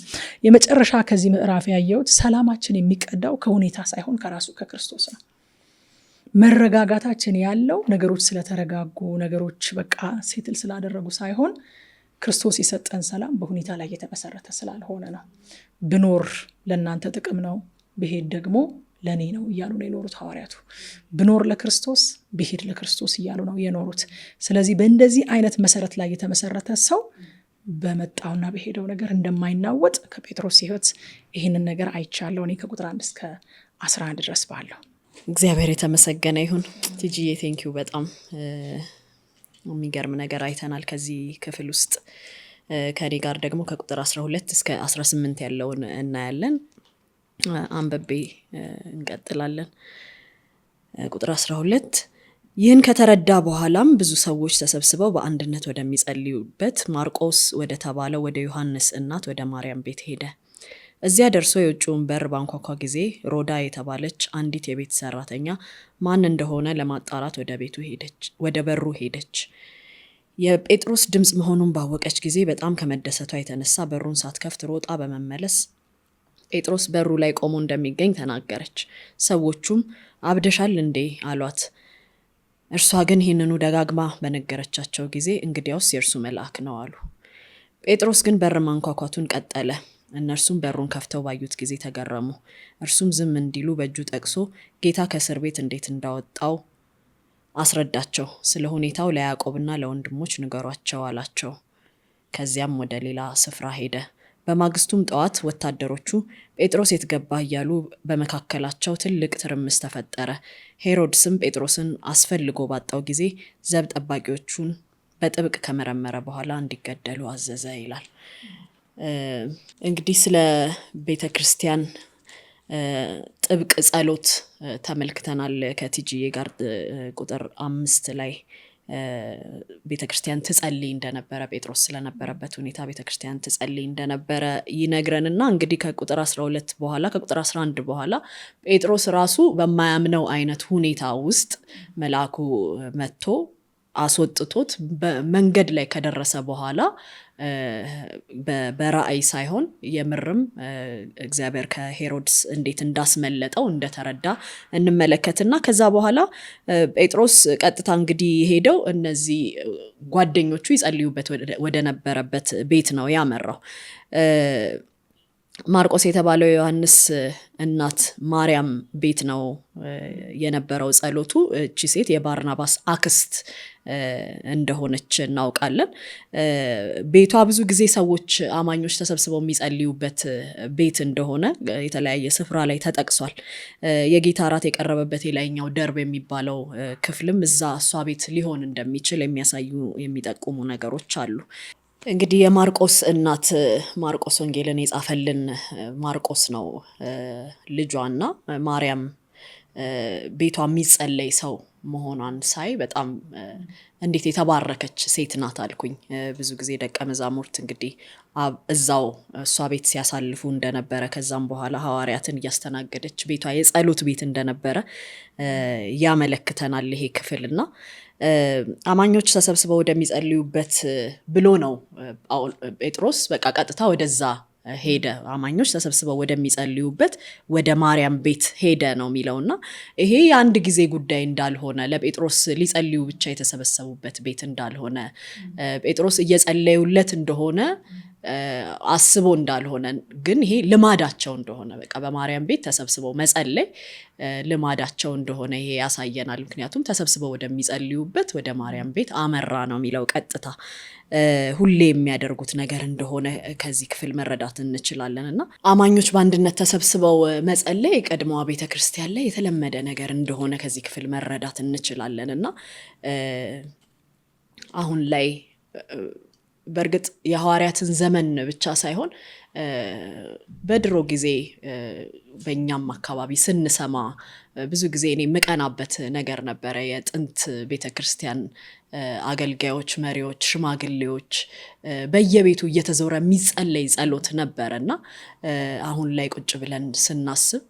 የመጨረሻ ከዚህ ምዕራፍ ያየሁት ሰላማችን የሚቀዳው ከሁኔታ ሳይሆን ከራሱ ከክርስቶስ ነው። መረጋጋታችን ያለው ነገሮች ስለተረጋጉ ነገሮች በቃ ሴትል ስላደረጉ ሳይሆን ክርስቶስ የሰጠን ሰላም በሁኔታ ላይ የተመሰረተ ስላልሆነ ነው። ብኖር ለእናንተ ጥቅም ነው፣ ብሄድ ደግሞ ለኔ ነው እያሉ ነው የኖሩት ሐዋርያቱ። ብኖር ለክርስቶስ ብሄድ ለክርስቶስ እያሉ ነው የኖሩት። ስለዚህ በእንደዚህ አይነት መሰረት ላይ የተመሰረተ ሰው በመጣውና በሄደው ነገር እንደማይናወጥ ከጴጥሮስ ሕይወት ይህንን ነገር አይቻለሁ እኔ ከቁጥር 1 እስከ 11 ድረስ ባለው። እግዚአብሔር የተመሰገነ ይሁን። ቲጂዬ ቴንኪዩ። በጣም የሚገርም ነገር አይተናል ከዚህ ክፍል ውስጥ። ከኔ ጋር ደግሞ ከቁጥር 12 እስከ 18 ያለውን እናያለን። አንበቤ እንቀጥላለን። ቁጥር 12 ይህን ከተረዳ በኋላም ብዙ ሰዎች ተሰብስበው በአንድነት ወደሚጸልዩበት ማርቆስ ወደ ተባለው ወደ ዮሐንስ እናት ወደ ማርያም ቤት ሄደ። እዚያ ደርሶ የውጭውን በር ባንኳኳ ጊዜ ሮዳ የተባለች አንዲት የቤት ሰራተኛ ማን እንደሆነ ለማጣራት ወደ በሩ ሄደች። የጴጥሮስ ድምፅ መሆኑን ባወቀች ጊዜ በጣም ከመደሰቷ የተነሳ በሩን ሳትከፍት ሮጣ በመመለስ ጴጥሮስ በሩ ላይ ቆሞ እንደሚገኝ ተናገረች። ሰዎቹም አብደሻል እንዴ አሏት። እርሷ ግን ይህንኑ ደጋግማ በነገረቻቸው ጊዜ እንግዲያውስ የእርሱ መልአክ ነው አሉ። ጴጥሮስ ግን በር ማንኳኳቱን ቀጠለ። እነርሱም በሩን ከፍተው ባዩት ጊዜ ተገረሙ። እርሱም ዝም እንዲሉ በእጁ ጠቅሶ ጌታ ከእስር ቤት እንዴት እንዳወጣው አስረዳቸው። ስለ ሁኔታው ለያዕቆብና ለወንድሞች ንገሯቸው አላቸው። ከዚያም ወደ ሌላ ስፍራ ሄደ። በማግስቱም ጠዋት ወታደሮቹ ጴጥሮስ የት ገባ እያሉ በመካከላቸው ትልቅ ትርምስ ተፈጠረ። ሄሮድስም ጴጥሮስን አስፈልጎ ባጣው ጊዜ ዘብ ጠባቂዎቹን በጥብቅ ከመረመረ በኋላ እንዲገደሉ አዘዘ ይላል። እንግዲህ ስለ ቤተ ክርስቲያን ጥብቅ ጸሎት ተመልክተናል ከቲጂዬ ጋር። ቁጥር 5 ላይ ቤተ ክርስቲያን ትጸልይ እንደነበረ ጴጥሮስ ስለነበረበት ሁኔታ ቤተ ክርስቲያን ትጸልይ እንደነበረ ይነግረንና እንግዲህ ከቁጥር 12 በኋላ ከቁጥር 11 በኋላ ጴጥሮስ ራሱ በማያምነው አይነት ሁኔታ ውስጥ መልአኩ መጥቶ አስወጥቶት በመንገድ ላይ ከደረሰ በኋላ በራእይ ሳይሆን የምርም እግዚአብሔር ከሄሮድስ እንዴት እንዳስመለጠው እንደተረዳ እንመለከትና ከዛ በኋላ ጴጥሮስ ቀጥታ እንግዲህ ሄደው እነዚህ ጓደኞቹ ይጸልዩበት ወደ ነበረበት ቤት ነው ያመራው። ማርቆስ የተባለው ዮሐንስ እናት ማርያም ቤት ነው የነበረው ጸሎቱ። እቺ ሴት የባርናባስ አክስት እንደሆነች እናውቃለን። ቤቷ ብዙ ጊዜ ሰዎች አማኞች ተሰብስበው የሚጸልዩበት ቤት እንደሆነ የተለያየ ስፍራ ላይ ተጠቅሷል። የጌታ እራት የቀረበበት የላይኛው ደርብ የሚባለው ክፍልም እዛ እሷ ቤት ሊሆን እንደሚችል የሚያሳዩ የሚጠቁሙ ነገሮች አሉ። እንግዲህ የማርቆስ እናት ማርቆስ ወንጌልን የጻፈልን ማርቆስ ነው ልጇና ማርያም ቤቷ የሚጸለይ ሰው መሆኗን ሳይ በጣም እንዴት የተባረከች ሴት ናት አልኩኝ። ብዙ ጊዜ ደቀ መዛሙርት እንግዲህ እዛው እሷ ቤት ሲያሳልፉ እንደነበረ ከዛም በኋላ ሐዋርያትን እያስተናገደች ቤቷ የጸሎት ቤት እንደነበረ ያመለክተናል ይሄ ክፍልና አማኞች ተሰብስበው ወደሚጸልዩበት ብሎ ነው ጴጥሮስ በቃ ቀጥታ ወደዛ ሄደ። አማኞች ተሰብስበው ወደሚጸልዩበት ወደ ማርያም ቤት ሄደ ነው የሚለውና ይሄ የአንድ ጊዜ ጉዳይ እንዳልሆነ ለጴጥሮስ ሊጸልዩ ብቻ የተሰበሰቡበት ቤት እንዳልሆነ ጴጥሮስ እየጸለዩለት እንደሆነ አስቦ እንዳልሆነ ግን ይሄ ልማዳቸው እንደሆነ በቃ በማርያም ቤት ተሰብስበው መጸለይ ልማዳቸው እንደሆነ ይሄ ያሳየናል። ምክንያቱም ተሰብስበው ወደሚጸልዩበት ወደ ማርያም ቤት አመራ ነው የሚለው ቀጥታ ሁሌ የሚያደርጉት ነገር እንደሆነ ከዚህ ክፍል መረዳት እንችላለን። እና አማኞች በአንድነት ተሰብስበው መጸለይ ቀድሞዋ ቤተ ክርስቲያን ላይ የተለመደ ነገር እንደሆነ ከዚህ ክፍል መረዳት እንችላለን። እና አሁን ላይ በእርግጥ የሐዋርያትን ዘመን ብቻ ሳይሆን በድሮ ጊዜ በእኛም አካባቢ ስንሰማ ብዙ ጊዜ እኔ የምቀናበት ነገር ነበረ። የጥንት ቤተክርስቲያን አገልጋዮች፣ መሪዎች፣ ሽማግሌዎች በየቤቱ እየተዞረ የሚጸለይ ጸሎት ነበረና አሁን ላይ ቁጭ ብለን ስናስብ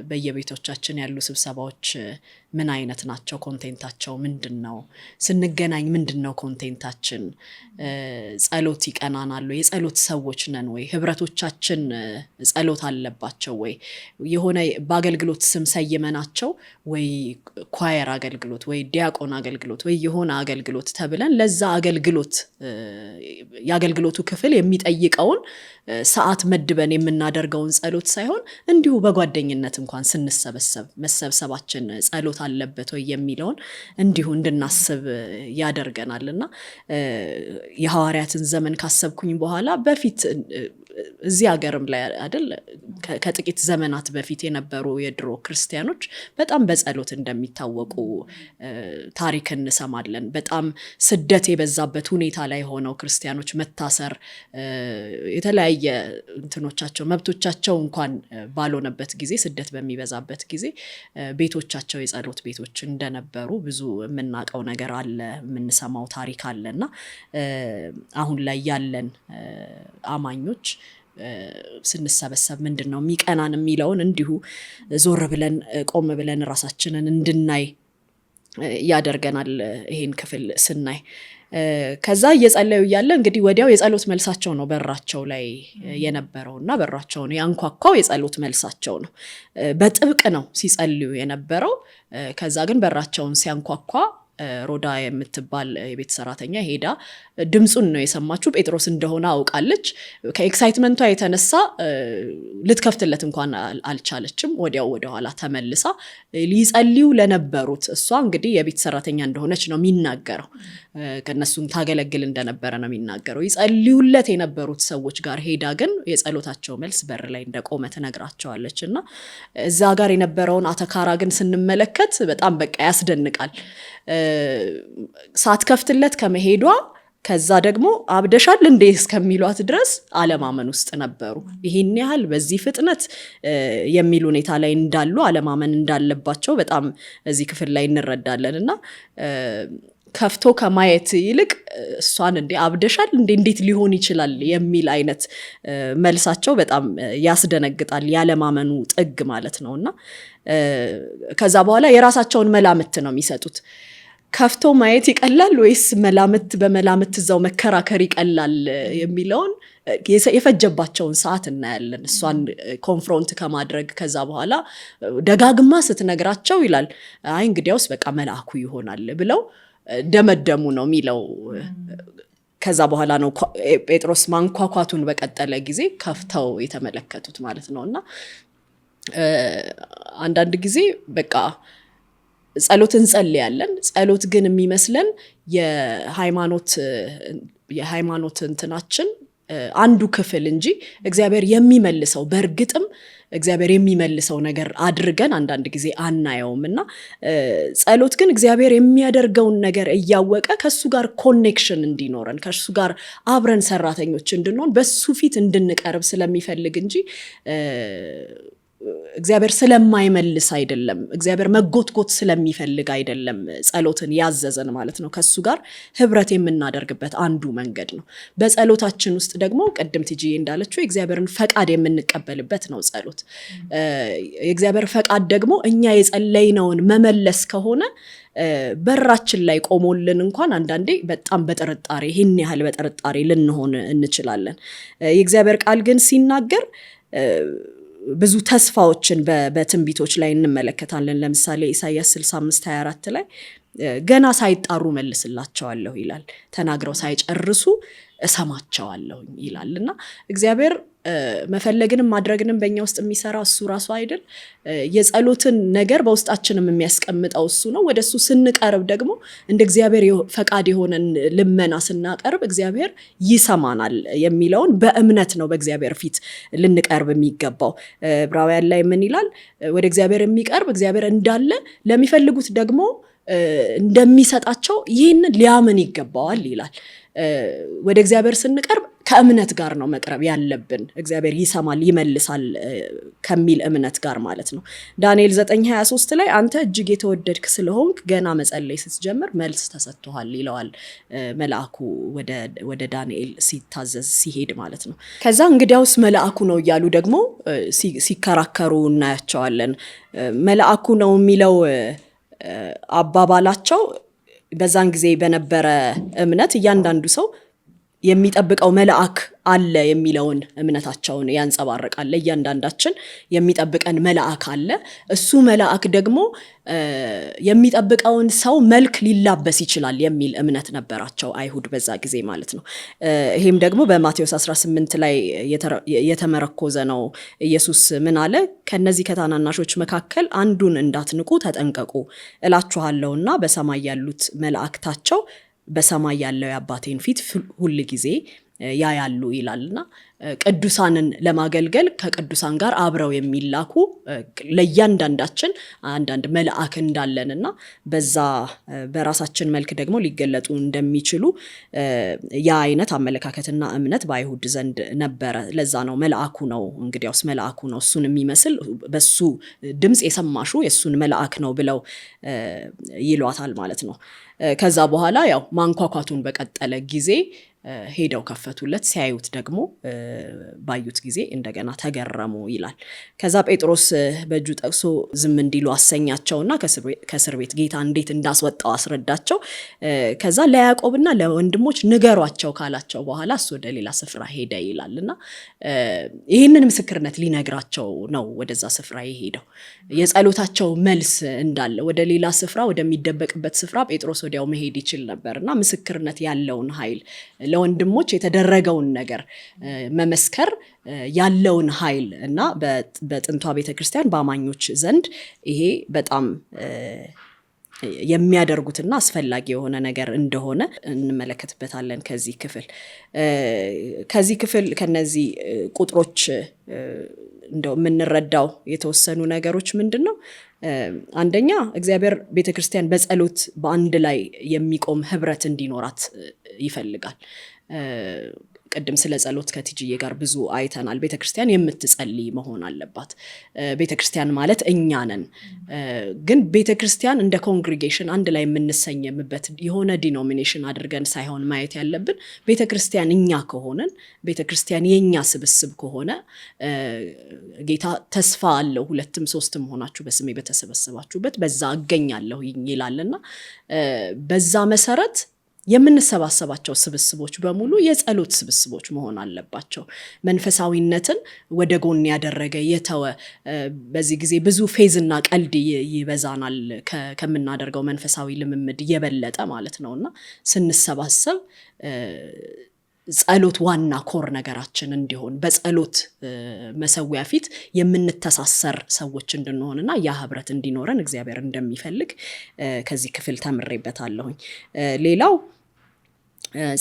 በየቤቶቻችን ያሉ ስብሰባዎች ምን አይነት ናቸው? ኮንቴንታቸው ምንድነው? ስንገናኝ ምንድነው ኮንቴንታችን? ጸሎት ይቀናናል ወይ? የጸሎት ሰዎች ነን ወይ? ህብረቶቻችን ጸሎት አለባቸው ወይ? የሆነ በአገልግሎት ስም ሰይመናቸው ወይ ኳየር አገልግሎት ወይ ዲያቆን አገልግሎት ወይ የሆነ አገልግሎት ጸሎት ተብለን ለዛ አገልግሎት ያገልግሎቱ ክፍል የሚጠይቀውን ሰዓት መድበን የምናደርገውን ጸሎት ሳይሆን እንዲሁ በጓደኝነት እንኳን ስንሰበሰብ መሰብሰባችን ጸሎት አለበት ወይ የሚለውን እንዲሁ እንድናስብ ያደርገናልና የሐዋርያትን ዘመን ካሰብኩኝ በኋላ በፊት እዚህ ሀገርም ላይ አይደል ከጥቂት ዘመናት በፊት የነበሩ የድሮ ክርስቲያኖች በጣም በጸሎት እንደሚታወቁ ታሪክ እንሰማለን። በጣም ስደት የበዛበት ሁኔታ ላይ ሆነው ክርስቲያኖች መታሰር የተለያየ እንትኖቻቸው መብቶቻቸው እንኳን ባልሆነበት ጊዜ ስደት በሚበዛበት ጊዜ ቤቶቻቸው የጸሎት ቤቶች እንደነበሩ ብዙ የምናውቀው ነገር አለ፣ የምንሰማው ታሪክ አለና አሁን ላይ ያለን አማኞች ስንሰበሰብ ምንድነው የሚቀናን የሚለውን እንዲሁ ዞር ብለን ቆም ብለን ራሳችንን እንድናይ ያደርገናል ይሄን ክፍል ስናይ። ከዛ እየጸለዩ እያለ እንግዲህ ወዲያው የጸሎት መልሳቸው ነው በራቸው ላይ የነበረውና በራቸውን ያንኳኳው የጸሎት መልሳቸው ነው። በጥብቅ ነው ሲጸልዩ የነበረው። ከዛ ግን በራቸውን ሲያንኳኳ ሮዳ የምትባል የቤት ሰራተኛ ሄዳ ድምጹን ነው የሰማችው። ጴጥሮስ እንደሆነ አውቃለች። ከኤክሳይትመንቷ የተነሳ ልትከፍትለት እንኳን አልቻለችም። ወዲያው ወደ ኋላ ተመልሳ ሊጸልዩ ለነበሩት እሷ እንግዲህ የቤት ሰራተኛ እንደሆነች ነው የሚናገረው። ከነሱም ታገለግል እንደነበረ ነው የሚናገረው። ይጸልዩለት የነበሩት ሰዎች ጋር ሄዳ ግን የጸሎታቸው መልስ በር ላይ እንደቆመ ትነግራቸዋለች። እና እዛ ጋር የነበረውን አተካራ ግን ስንመለከት በጣም በቃ ያስደንቃል። ሳትከፍትለት ከመሄዷ ከዛ ደግሞ አብደሻል እንዴ እስከሚሏት ድረስ አለማመን ውስጥ ነበሩ። ይሄን ያህል በዚህ ፍጥነት የሚል ሁኔታ ላይ እንዳሉ አለማመን እንዳለባቸው በጣም እዚህ ክፍል ላይ እንረዳለን። እና ከፍቶ ከማየት ይልቅ እሷን እንዴ አብደሻል እንዴ እንዴት ሊሆን ይችላል የሚል አይነት መልሳቸው በጣም ያስደነግጣል። ያለማመኑ ጥግ ማለት ነውና ከዛ በኋላ የራሳቸውን መላምት ነው የሚሰጡት። ከፍቶ ማየት ይቀላል ወይስ መላምት በመላምት እዛው መከራከር ይቀላል የሚለውን የፈጀባቸውን ሰዓት እናያለን። እሷን ኮንፍሮንት ከማድረግ ከዛ በኋላ ደጋግማ ስትነግራቸው ይላል አይ እንግዲያውስ በቃ መልአኩ ይሆናል ብለው ደመደሙ ነው የሚለው። ከዛ በኋላ ነው ጴጥሮስ ማንኳኳቱን በቀጠለ ጊዜ ከፍተው የተመለከቱት ማለት ነውና አንዳንድ ጊዜ በቃ ጸሎት እንጸልያለን። ጸሎት ግን የሚመስለን የሃይማኖት እንትናችን አንዱ ክፍል እንጂ እግዚአብሔር የሚመልሰው በእርግጥም እግዚአብሔር የሚመልሰው ነገር አድርገን አንዳንድ ጊዜ አናየውም። እና ጸሎት ግን እግዚአብሔር የሚያደርገውን ነገር እያወቀ ከሱ ጋር ኮኔክሽን እንዲኖረን ከሱ ጋር አብረን ሰራተኞች እንድንሆን በሱ ፊት እንድንቀርብ ስለሚፈልግ እንጂ እግዚአብሔር ስለማይመልስ አይደለም። እግዚአብሔር መጎትጎት ስለሚፈልግ አይደለም ጸሎትን ያዘዘን ማለት ነው። ከሱ ጋር ህብረት የምናደርግበት አንዱ መንገድ ነው። በጸሎታችን ውስጥ ደግሞ ቀደም ትጂዬ እንዳለችው የእግዚአብሔርን ፈቃድ የምንቀበልበት ነው ጸሎት። የእግዚአብሔር ፈቃድ ደግሞ እኛ የጸለይነውን መመለስ ከሆነ በራችን ላይ ቆሞልን እንኳን አንዳንዴ በጣም በጥርጣሬ ይህን ያህል በጥርጣሬ ልንሆን እንችላለን። የእግዚአብሔር ቃል ግን ሲናገር ብዙ ተስፋዎችን በትንቢቶች ላይ እንመለከታለን። ለምሳሌ ኢሳይያስ 65:24 ላይ ገና ሳይጣሩ መልስላቸዋለሁ ይላል። ተናግረው ሳይጨርሱ እሰማቸዋለሁ ይላል። እና እግዚአብሔር መፈለግንም ማድረግንም በእኛ ውስጥ የሚሰራ እሱ ራሱ አይደል? የጸሎትን ነገር በውስጣችንም የሚያስቀምጠው እሱ ነው። ወደ እሱ ስንቀርብ ደግሞ እንደ እግዚአብሔር ፈቃድ የሆነን ልመና ስናቀርብ እግዚአብሔር ይሰማናል የሚለውን በእምነት ነው በእግዚአብሔር ፊት ልንቀርብ የሚገባው። ዕብራውያን ላይ ምን ይላል? ወደ እግዚአብሔር የሚቀርብ እግዚአብሔር እንዳለ ለሚፈልጉት ደግሞ እንደሚሰጣቸው ይህንን ሊያምን ይገባዋል ይላል። ወደ እግዚአብሔር ስንቀርብ ከእምነት ጋር ነው መቅረብ ያለብን። እግዚአብሔር ይሰማል ይመልሳል ከሚል እምነት ጋር ማለት ነው። ዳንኤል 9:23 ላይ አንተ እጅግ የተወደድክ ስለሆንክ ገና መጸለይ ስትጀምር መልስ ተሰጥቷል ይለዋል መልአኩ ወደ ዳንኤል ሲታዘዝ ሲሄድ ማለት ነው። ከዛ እንግዲያውስ መልአኩ ነው እያሉ ደግሞ ሲከራከሩ እናያቸዋለን። መልአኩ ነው የሚለው አባባላቸው በዛን ጊዜ በነበረ እምነት እያንዳንዱ ሰው የሚጠብቀው መልአክ አለ የሚለውን እምነታቸውን ያንጸባርቃል። እያንዳንዳችን የሚጠብቀን መልአክ አለ። እሱ መልአክ ደግሞ የሚጠብቀውን ሰው መልክ ሊላበስ ይችላል የሚል እምነት ነበራቸው አይሁድ በዛ ጊዜ ማለት ነው። ይሄም ደግሞ በማቴዎስ 18 ላይ የተመረኮዘ ነው። ኢየሱስ ምን አለ? ከነዚህ ከታናናሾች መካከል አንዱን እንዳትንቁ ተጠንቀቁ እላችኋለሁና በሰማይ ያሉት መላእክታቸው በሰማይ ያለው የአባቴን ፊት ሁል ጊዜ ያያሉ ይላልና ቅዱሳንን ለማገልገል ከቅዱሳን ጋር አብረው የሚላኩ ለእያንዳንዳችን አንዳንድ መልአክ እንዳለንና በዛ በራሳችን መልክ ደግሞ ሊገለጡ እንደሚችሉ ያ አይነት አመለካከትና እምነት በአይሁድ ዘንድ ነበረ። ለዛ ነው መልአኩ ነው እንግዲያውስ መልአኩ ነው እሱን የሚመስል በሱ ድምፅ የሰማሹ የሱን መልአክ ነው ብለው ይሏታል ማለት ነው። ከዛ በኋላ ያው ማንኳኳቱን በቀጠለ ጊዜ ሄደው ከፈቱለት። ሲያዩት ደግሞ ባዩት ጊዜ እንደገና ተገረሙ ይላል። ከዛ ጴጥሮስ በእጁ ጠቅሶ ዝም እንዲሉ አሰኛቸውና ከእስር ቤት ጌታ እንዴት እንዳስወጣው አስረዳቸው። ከዛ ለያዕቆብና ለወንድሞች ንገሯቸው ካላቸው በኋላ እሱ ወደ ሌላ ስፍራ ሄደ ይላልና ይህንን ምስክርነት ሊነግራቸው ነው ወደዛ ስፍራ የሄደው። የጸሎታቸው መልስ እንዳለ ወደ ሌላ ስፍራ ወደሚደበቅበት ስፍራ ጴጥሮስ ወዲያው መሄድ ይችል ነበርና ምስክርነት ያለውን ኃይል ለወንድሞች የተደረገውን ነገር መመስከር ያለውን ኃይል እና በጥንቷ ቤተክርስቲያን በአማኞች ዘንድ ይሄ በጣም የሚያደርጉትና አስፈላጊ የሆነ ነገር እንደሆነ እንመለከትበታለን። ከዚህ ክፍል ከነዚህ ቁጥሮች እንደው የምንረዳው የተወሰኑ ነገሮች ምንድነው? አንደኛ እግዚአብሔር ቤተክርስቲያን በጸሎት በአንድ ላይ የሚቆም ህብረት እንዲኖራት ይፈልጋል። ቅድም ስለ ጸሎት ከቲጂዬ ጋር ብዙ አይተናል። ቤተክርስቲያን የምትጸልይ መሆን አለባት። ቤተክርስቲያን ማለት እኛ ነን። ግን ቤተክርስቲያን እንደ ኮንግሪጌሽን አንድ ላይ የምንሰየምበት የሆነ ዲኖሚኔሽን አድርገን ሳይሆን ማየት ያለብን ቤተክርስቲያን እኛ ከሆነን ቤተክርስቲያን የኛ ስብስብ ከሆነ ጌታ ተስፋ አለው 2ም 3ም ሆናችሁ በስሜ በተሰበሰባችሁበት በዛ እገኛለሁ ይላልና በዛ መሰረት የምንሰባሰባቸው ስብስቦች በሙሉ የጸሎት ስብስቦች መሆን አለባቸው። መንፈሳዊነትን ወደ ጎን ያደረገ የተወ በዚህ ጊዜ ብዙ ፌዝና ቀልድ ይበዛናል ከምናደርገው መንፈሳዊ ልምምድ የበለጠ ማለት ነውና ስንሰባሰብ ጸሎት ዋና ኮር ነገራችን እንዲሆን በጸሎት መሰዊያ ፊት የምንተሳሰር ሰዎች እንድንሆንና ያ ህብረት እንዲኖረን እግዚአብሔር እንደሚፈልግ ከዚህ ክፍል ተምሬበታለሁኝ። ሌላው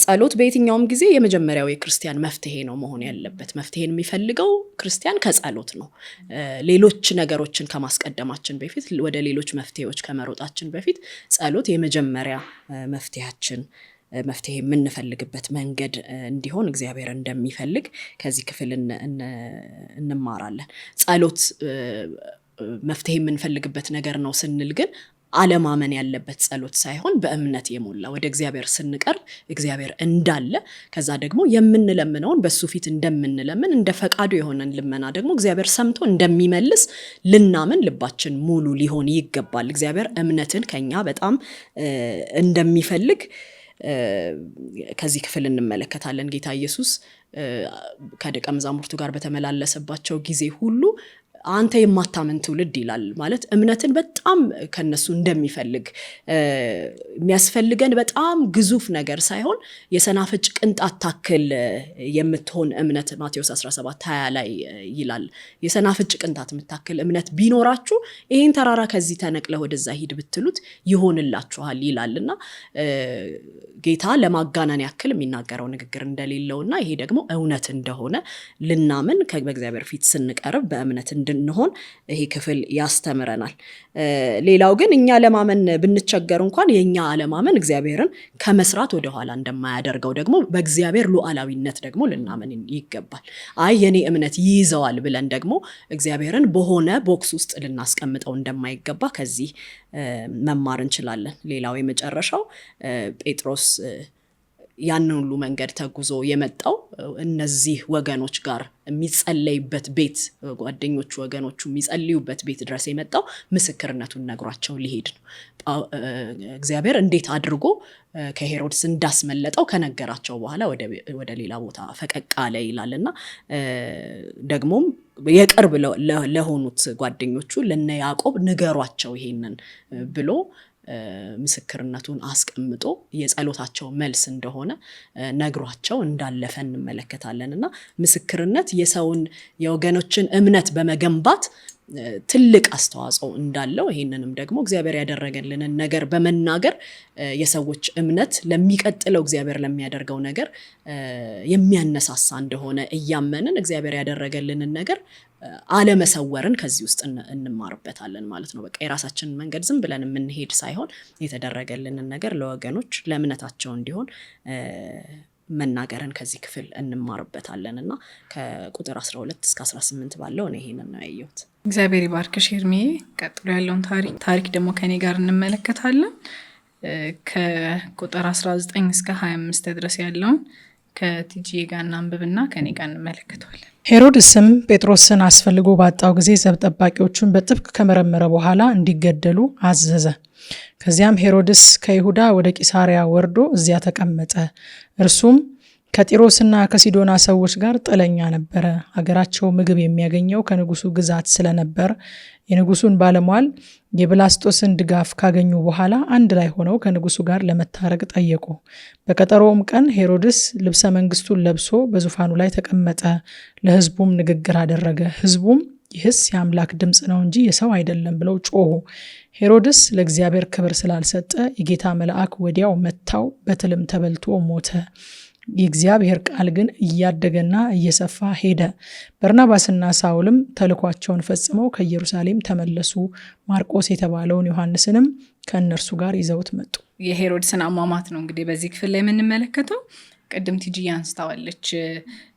ጸሎት በየትኛውም ጊዜ የመጀመሪያው የክርስቲያን መፍትሄ ነው መሆን ያለበት። መፍትሄን የሚፈልገው ክርስቲያን ከጸሎት ነው። ሌሎች ነገሮችን ከማስቀደማችን በፊት ወደ ሌሎች መፍትሄዎች ከመሮጣችን በፊት ጸሎት የመጀመሪያ መፍትሄ የምንፈልግበት መንገድ እንዲሆን እግዚአብሔር እንደሚፈልግ ከዚህ ክፍል እንማራለን። ጸሎት መፍትሄ የምንፈልግበት ነገር ነው ስንል ግን አለማመን ያለበት ጸሎት ሳይሆን በእምነት የሞላ ወደ እግዚአብሔር ስንቀርብ እግዚአብሔር እንዳለ ከዛ ደግሞ የምንለምነውን በሱ ፊት እንደምንለምን እንደ ፈቃዱ የሆነን ልመና ደግሞ እግዚአብሔር ሰምቶ እንደሚመልስ ልናምን ልባችን ሙሉ ሊሆን ይገባል። እግዚአብሔር እምነትን ከኛ በጣም እንደሚፈልግ ከዚህ ክፍል እንመለከታለን። ጌታ ኢየሱስ ከደቀ መዛሙርቱ ጋር በተመላለሰባቸው ጊዜ ሁሉ አንተ የማታመን ትውልድ ይላል። ማለት እምነትን በጣም ከነሱ እንደሚፈልግ የሚያስፈልገን በጣም ግዙፍ ነገር ሳይሆን የሰናፍጭ ቅንጣት ታክል የምትሆን እምነት ማቴዎስ 17:20 ላይ ይላል። የሰናፍጭ ቅንጣት የምታክል እምነት ቢኖራችሁ ይሄን ተራራ ከዚህ ተነቅለ ወደዛ ሂድ ብትሉት ይሆንላችኋል ይላልና ጌታ ለማጋነን ያክል የሚናገረው ንግግር እንደሌለውና ይሄ ደግሞ እውነት እንደሆነ ልናምን በእግዚአብሔር ፊት ስንቀርብ በእምነት እንድንሆን ይሄ ክፍል ያስተምረናል። ሌላው ግን እኛ ለማመን ብንቸገር እንኳን የኛ አለማመን እግዚአብሔርን ከመስራት ወደ ኋላ እንደማያደርገው ደግሞ በእግዚአብሔር ሉዓላዊነት ደግሞ ልናመን ይገባል። የኔ እምነት ይይዘዋል ብለን ደግሞ እግዚአብሔርን በሆነ ቦክስ ውስጥ ልናስቀምጠው እንደማይገባ ከዚህ መማር እንችላለን። ሌላው የመጨረሻው ጴጥሮስ ያንን ሁሉ መንገድ ተጉዞ የመጣው እነዚህ ወገኖች ጋር የሚጸለይበት ቤት ጓደኞቹ ወገኖቹ የሚጸልዩበት ቤት ድረስ የመጣው ምስክርነቱን ነግሯቸው ሊሄድ ነው። እግዚአብሔር እንዴት አድርጎ ከሄሮድስ እንዳስመለጠው ከነገራቸው በኋላ ወደ ሌላ ቦታ ፈቀቅ አለ ይላልና ደግሞም የቅርብ ለሆኑት ጓደኞቹ ለነ ያዕቆብ ንገሯቸው ይሄንን ብሎ ምስክርነቱን አስቀምጦ የጸሎታቸው መልስ እንደሆነ ነግሯቸው እንዳለፈ እንመለከታለንና ምስክርነት የሰውን የወገኖችን እምነት በመገንባት ትልቅ አስተዋጽኦ እንዳለው ይሄንንም ደግሞ እግዚአብሔር ያደረገልንን ነገር በመናገር የሰዎች እምነት ለሚቀጥለው እግዚአብሔር ለሚያደርገው ነገር የሚያነሳሳ እንደሆነ እያመንን እግዚአብሔር ያደረገልንን ነገር አለመሰወርን ከዚህ ውስጥ እንማርበታለን ማለት ነው። በቃ የራሳችንን መንገድ ዝም ብለን የምንሄድ ሳይሆን የተደረገልንን ነገር ለወገኖች ለእምነታቸው እንዲሆን መናገርን ከዚህ ክፍል እንማርበታለንና ከቁጥር 12 እስከ 18 ባለው ነው ይሄንን ነው ያየሁት። እግዚአብሔር ይባርክሽ ኤርሚዬ። ቀጥሎ ያለውን ታሪክ ደግሞ ከኔ ጋር እንመለከታለን። ከቁጥር 19 እስከ 25 ድረስ ያለውን ከቲጂ ጋር እናንብብና ከኔ ጋር እንመለከታለን። ሄሮድስም ጴጥሮስን አስፈልጎ ባጣው ጊዜ ዘብ ጠባቂዎቹን በጥብቅ ከመረመረ በኋላ እንዲገደሉ አዘዘ። ከዚያም ሄሮድስ ከይሁዳ ወደ ቂሳሪያ ወርዶ እዚያ ተቀመጠ። እርሱም ከጢሮስና ከሲዶና ሰዎች ጋር ጥለኛ ነበረ። ሀገራቸው ምግብ የሚያገኘው ከንጉሱ ግዛት ስለነበር የንጉሱን ባለሟል የብላስጦስን ድጋፍ ካገኙ በኋላ አንድ ላይ ሆነው ከንጉሱ ጋር ለመታረቅ ጠየቁ። በቀጠሮውም ቀን ሄሮድስ ልብሰ መንግስቱን ለብሶ በዙፋኑ ላይ ተቀመጠ። ለሕዝቡም ንግግር አደረገ። ሕዝቡም ይህስ የአምላክ ድምፅ ነው እንጂ የሰው አይደለም ብለው ጮሁ። ሄሮድስ ለእግዚአብሔር ክብር ስላልሰጠ የጌታ መልአክ ወዲያው መታው፣ በትልም ተበልቶ ሞተ። የእግዚአብሔር ቃል ግን እያደገና እየሰፋ ሄደ። በርናባስና ሳውልም ተልኳቸውን ፈጽመው ከኢየሩሳሌም ተመለሱ። ማርቆስ የተባለውን ዮሐንስንም ከእነርሱ ጋር ይዘውት መጡ። የሄሮድስን አሟሟት ነው እንግዲህ በዚህ ክፍል ላይ የምንመለከተው። ቅድም ቲጂ አንስታዋለች።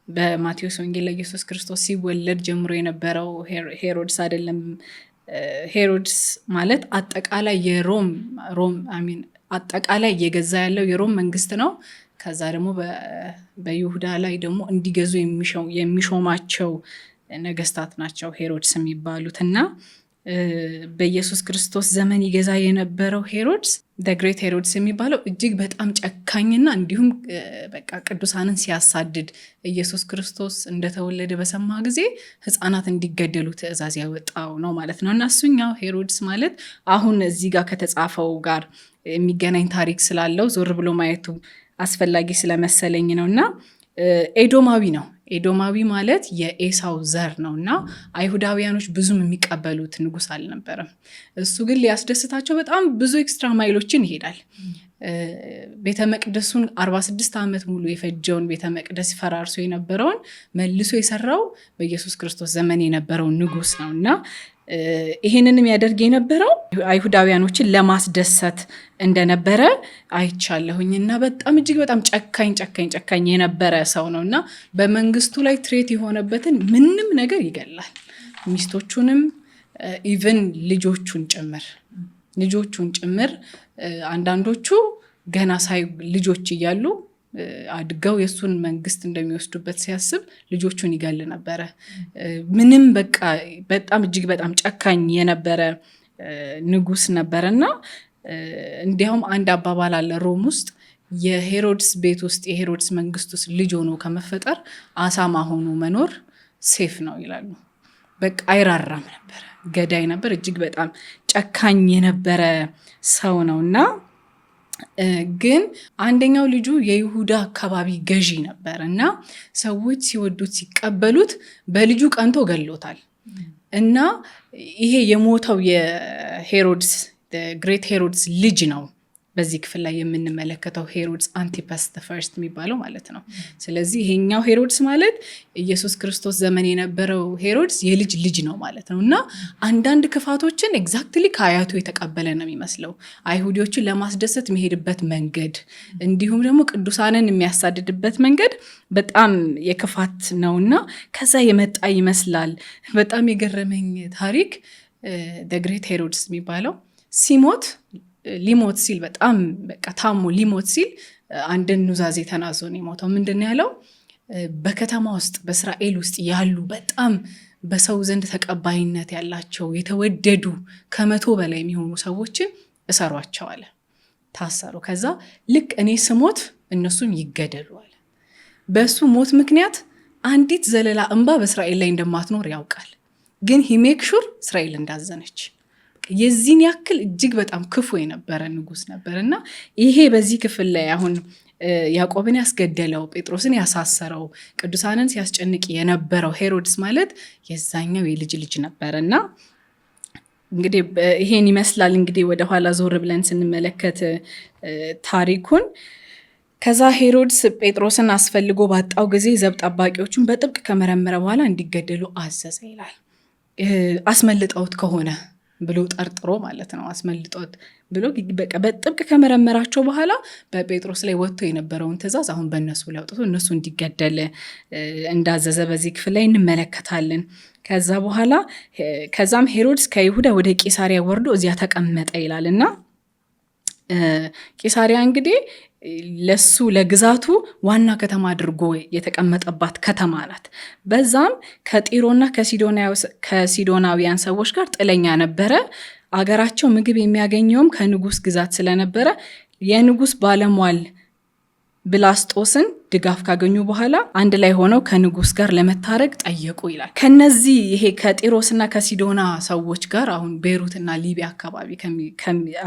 በማቴዎስ ወንጌል ለኢየሱስ ክርስቶስ ሲወለድ ጀምሮ የነበረው ሄሮድስ አይደለም። ሄሮድስ ማለት አጠቃላይ አጠቃላይ እየገዛ ያለው የሮም መንግስት ነው። ከዛ ደግሞ በይሁዳ ላይ ደግሞ እንዲገዙ የሚሾማቸው ነገስታት ናቸው ሄሮድስ የሚባሉት እና በኢየሱስ ክርስቶስ ዘመን ይገዛ የነበረው ሄሮድስ ግሬት ሄሮድስ የሚባለው እጅግ በጣም ጨካኝና እንዲሁም በቃ ቅዱሳንን ሲያሳድድ ኢየሱስ ክርስቶስ እንደተወለደ በሰማ ጊዜ ሕፃናት እንዲገደሉ ትእዛዝ ያወጣው ነው ማለት ነው። እና እሱኛው ሄሮድስ ማለት አሁን እዚህ ጋር ከተጻፈው ጋር የሚገናኝ ታሪክ ስላለው ዞር ብሎ ማየቱ አስፈላጊ ስለመሰለኝ ነው። እና ኤዶማዊ ነው። ኤዶማዊ ማለት የኤሳው ዘር ነው እና አይሁዳውያኖች ብዙም የሚቀበሉት ንጉስ አልነበረም። እሱ ግን ሊያስደስታቸው በጣም ብዙ ኤክስትራ ማይሎችን ይሄዳል። ቤተ መቅደሱን 46 ዓመት ሙሉ የፈጀውን ቤተ መቅደስ ፈራርሶ የነበረውን መልሶ የሰራው በኢየሱስ ክርስቶስ ዘመን የነበረው ንጉስ ነው እና ይሄንንም ያደርግ የነበረው አይሁዳውያኖችን ለማስደሰት እንደነበረ አይቻለሁኝ። እና በጣም እጅግ በጣም ጨካኝ የነበረ ሰው ነው እና በመንግስቱ ላይ ትሬት የሆነበትን ምንም ነገር ይገላል። ሚስቶቹንም ኢቨን ልጆቹን ጭምር አንዳንዶቹ ገና ልጆች እያሉ አድገው የሱን መንግስት እንደሚወስዱበት ሲያስብ ልጆቹን ይገል ነበረ። ምንም በቃ በጣም እጅግ በጣም ጨካኝ የነበረ ንጉስ ነበርና እንዲያውም አንድ አባባል አለ ሮም ውስጥ የሄሮድስ ቤት ውስጥ የሄሮድስ መንግስት ውስጥ ልጅ ሆኖ ከመፈጠር አሳማ ሆኖ መኖር ሴፍ ነው ይላሉ። በቃ አይራራም ነበር፣ ገዳይ ነበር፣ እጅግ በጣም ጨካኝ የነበረ ሰው ነውና ግን አንደኛው ልጁ የይሁዳ አካባቢ ገዢ ነበር እና ሰዎች ሲወዱት ሲቀበሉት በልጁ ቀንቶ ገሎታል። እና ይሄ የሞተው የሄሮድስ ግሬት ሄሮድስ ልጅ ነው በዚህ ክፍል ላይ የምንመለከተው ሄሮድስ አንቲፓስ ፈርስት የሚባለው ማለት ነው። ስለዚህ ይሄኛው ሄሮድስ ማለት ኢየሱስ ክርስቶስ ዘመን የነበረው ሄሮድስ የልጅ ልጅ ነው ማለት ነው። እና አንዳንድ ክፋቶችን ኤግዛክትሊ ከአያቱ የተቀበለ ነው የሚመስለው። አይሁዲዎችን ለማስደሰት የሚሄድበት መንገድ እንዲሁም ደግሞ ቅዱሳንን የሚያሳድድበት መንገድ በጣም የክፋት ነውና ከዛ የመጣ ይመስላል። በጣም የገረመኝ ታሪክ ግሬት ሄሮድስ የሚባለው ሊሞት ሲል በጣም በቃ ታሞ ሊሞት ሲል አንድን ኑዛዜ ተናዞ ነው የሞተው። ምንድን ያለው? በከተማ ውስጥ በእስራኤል ውስጥ ያሉ በጣም በሰው ዘንድ ተቀባይነት ያላቸው የተወደዱ 100 በላይ የሚሆኑ ሰዎችን እሰሯቸው አለ። ታሰሩ። ከዛ ልክ እኔ ስሞት እነሱም ይገደሉ አለ። በሱ ሞት ምክንያት አንዲት ዘለላ እንባ በእስራኤል ላይ እንደማትኖር ያውቃል። ግን ሂ ሜክ ሹር እስራኤል እንዳዘነች። የዚህን ያክል እጅግ በጣም ክፉ የነበረ ንጉስ ነበር። እና ይሄ በዚህ ክፍል ላይ አሁን ያዕቆብን ያስገደለው፣ ጴጥሮስን ያሳሰረው፣ ቅዱሳንን ሲያስጨንቅ የነበረው ሄሮድስ ማለት የዛኛው የልጅ ልጅ ነበር። እና እንግዲህ ይሄን ይመስላል። እንግዲህ ወደ ኋላ ዞር ብለን ስንመለከት ታሪኩን ከዛ ሄሮድስ ጴጥሮስን አስፈልጎ ባጣው ጊዜ ዘብ ጠባቂዎቹን በጥብቅ ከመረመረ በኋላ እንዲገደሉ አዘዘ ይላል። አስመልጠውት ከሆነ ብሎ ጠርጥሮ ማለት ነው። አስመልጠውት ብሎ በጥብቅ ከመረመራቸው በኋላ በጴጥሮስ ላይ ወጥቶ የነበረውን ትእዛዝ አሁን በእነሱ ላይ አውጥቶ እነሱ እንዲገደል እንዳዘዘ በዚህ ክፍል ላይ እንመለከታለን። ከዛ በኋላ ከዛም ሄሮድስ ከይሁዳ ወደ ቂሳሪያ ወርዶ እዚያ ተቀመጠ ይላል። እና ቂሳሪያ እንግዲህ ለሱ ለግዛቱ ዋና ከተማ አድርጎ የተቀመጠባት ከተማ ናት። በዛም ከጢሮና ከሲዶናውያን ሰዎች ጋር ጥለኛ ነበረ። አገራቸው ምግብ የሚያገኘውም ከንጉስ ግዛት ስለነበረ የንጉስ ባለሟል ብላስጦስን ድጋፍ ካገኙ በኋላ አንድ ላይ ሆነው ከንጉስ ጋር ለመታረቅ ጠየቁ ይላል። ከነዚህ ይሄ ከጢሮስና ከሲዶና ሰዎች ጋር አሁን ቤሩትና ሊቢያ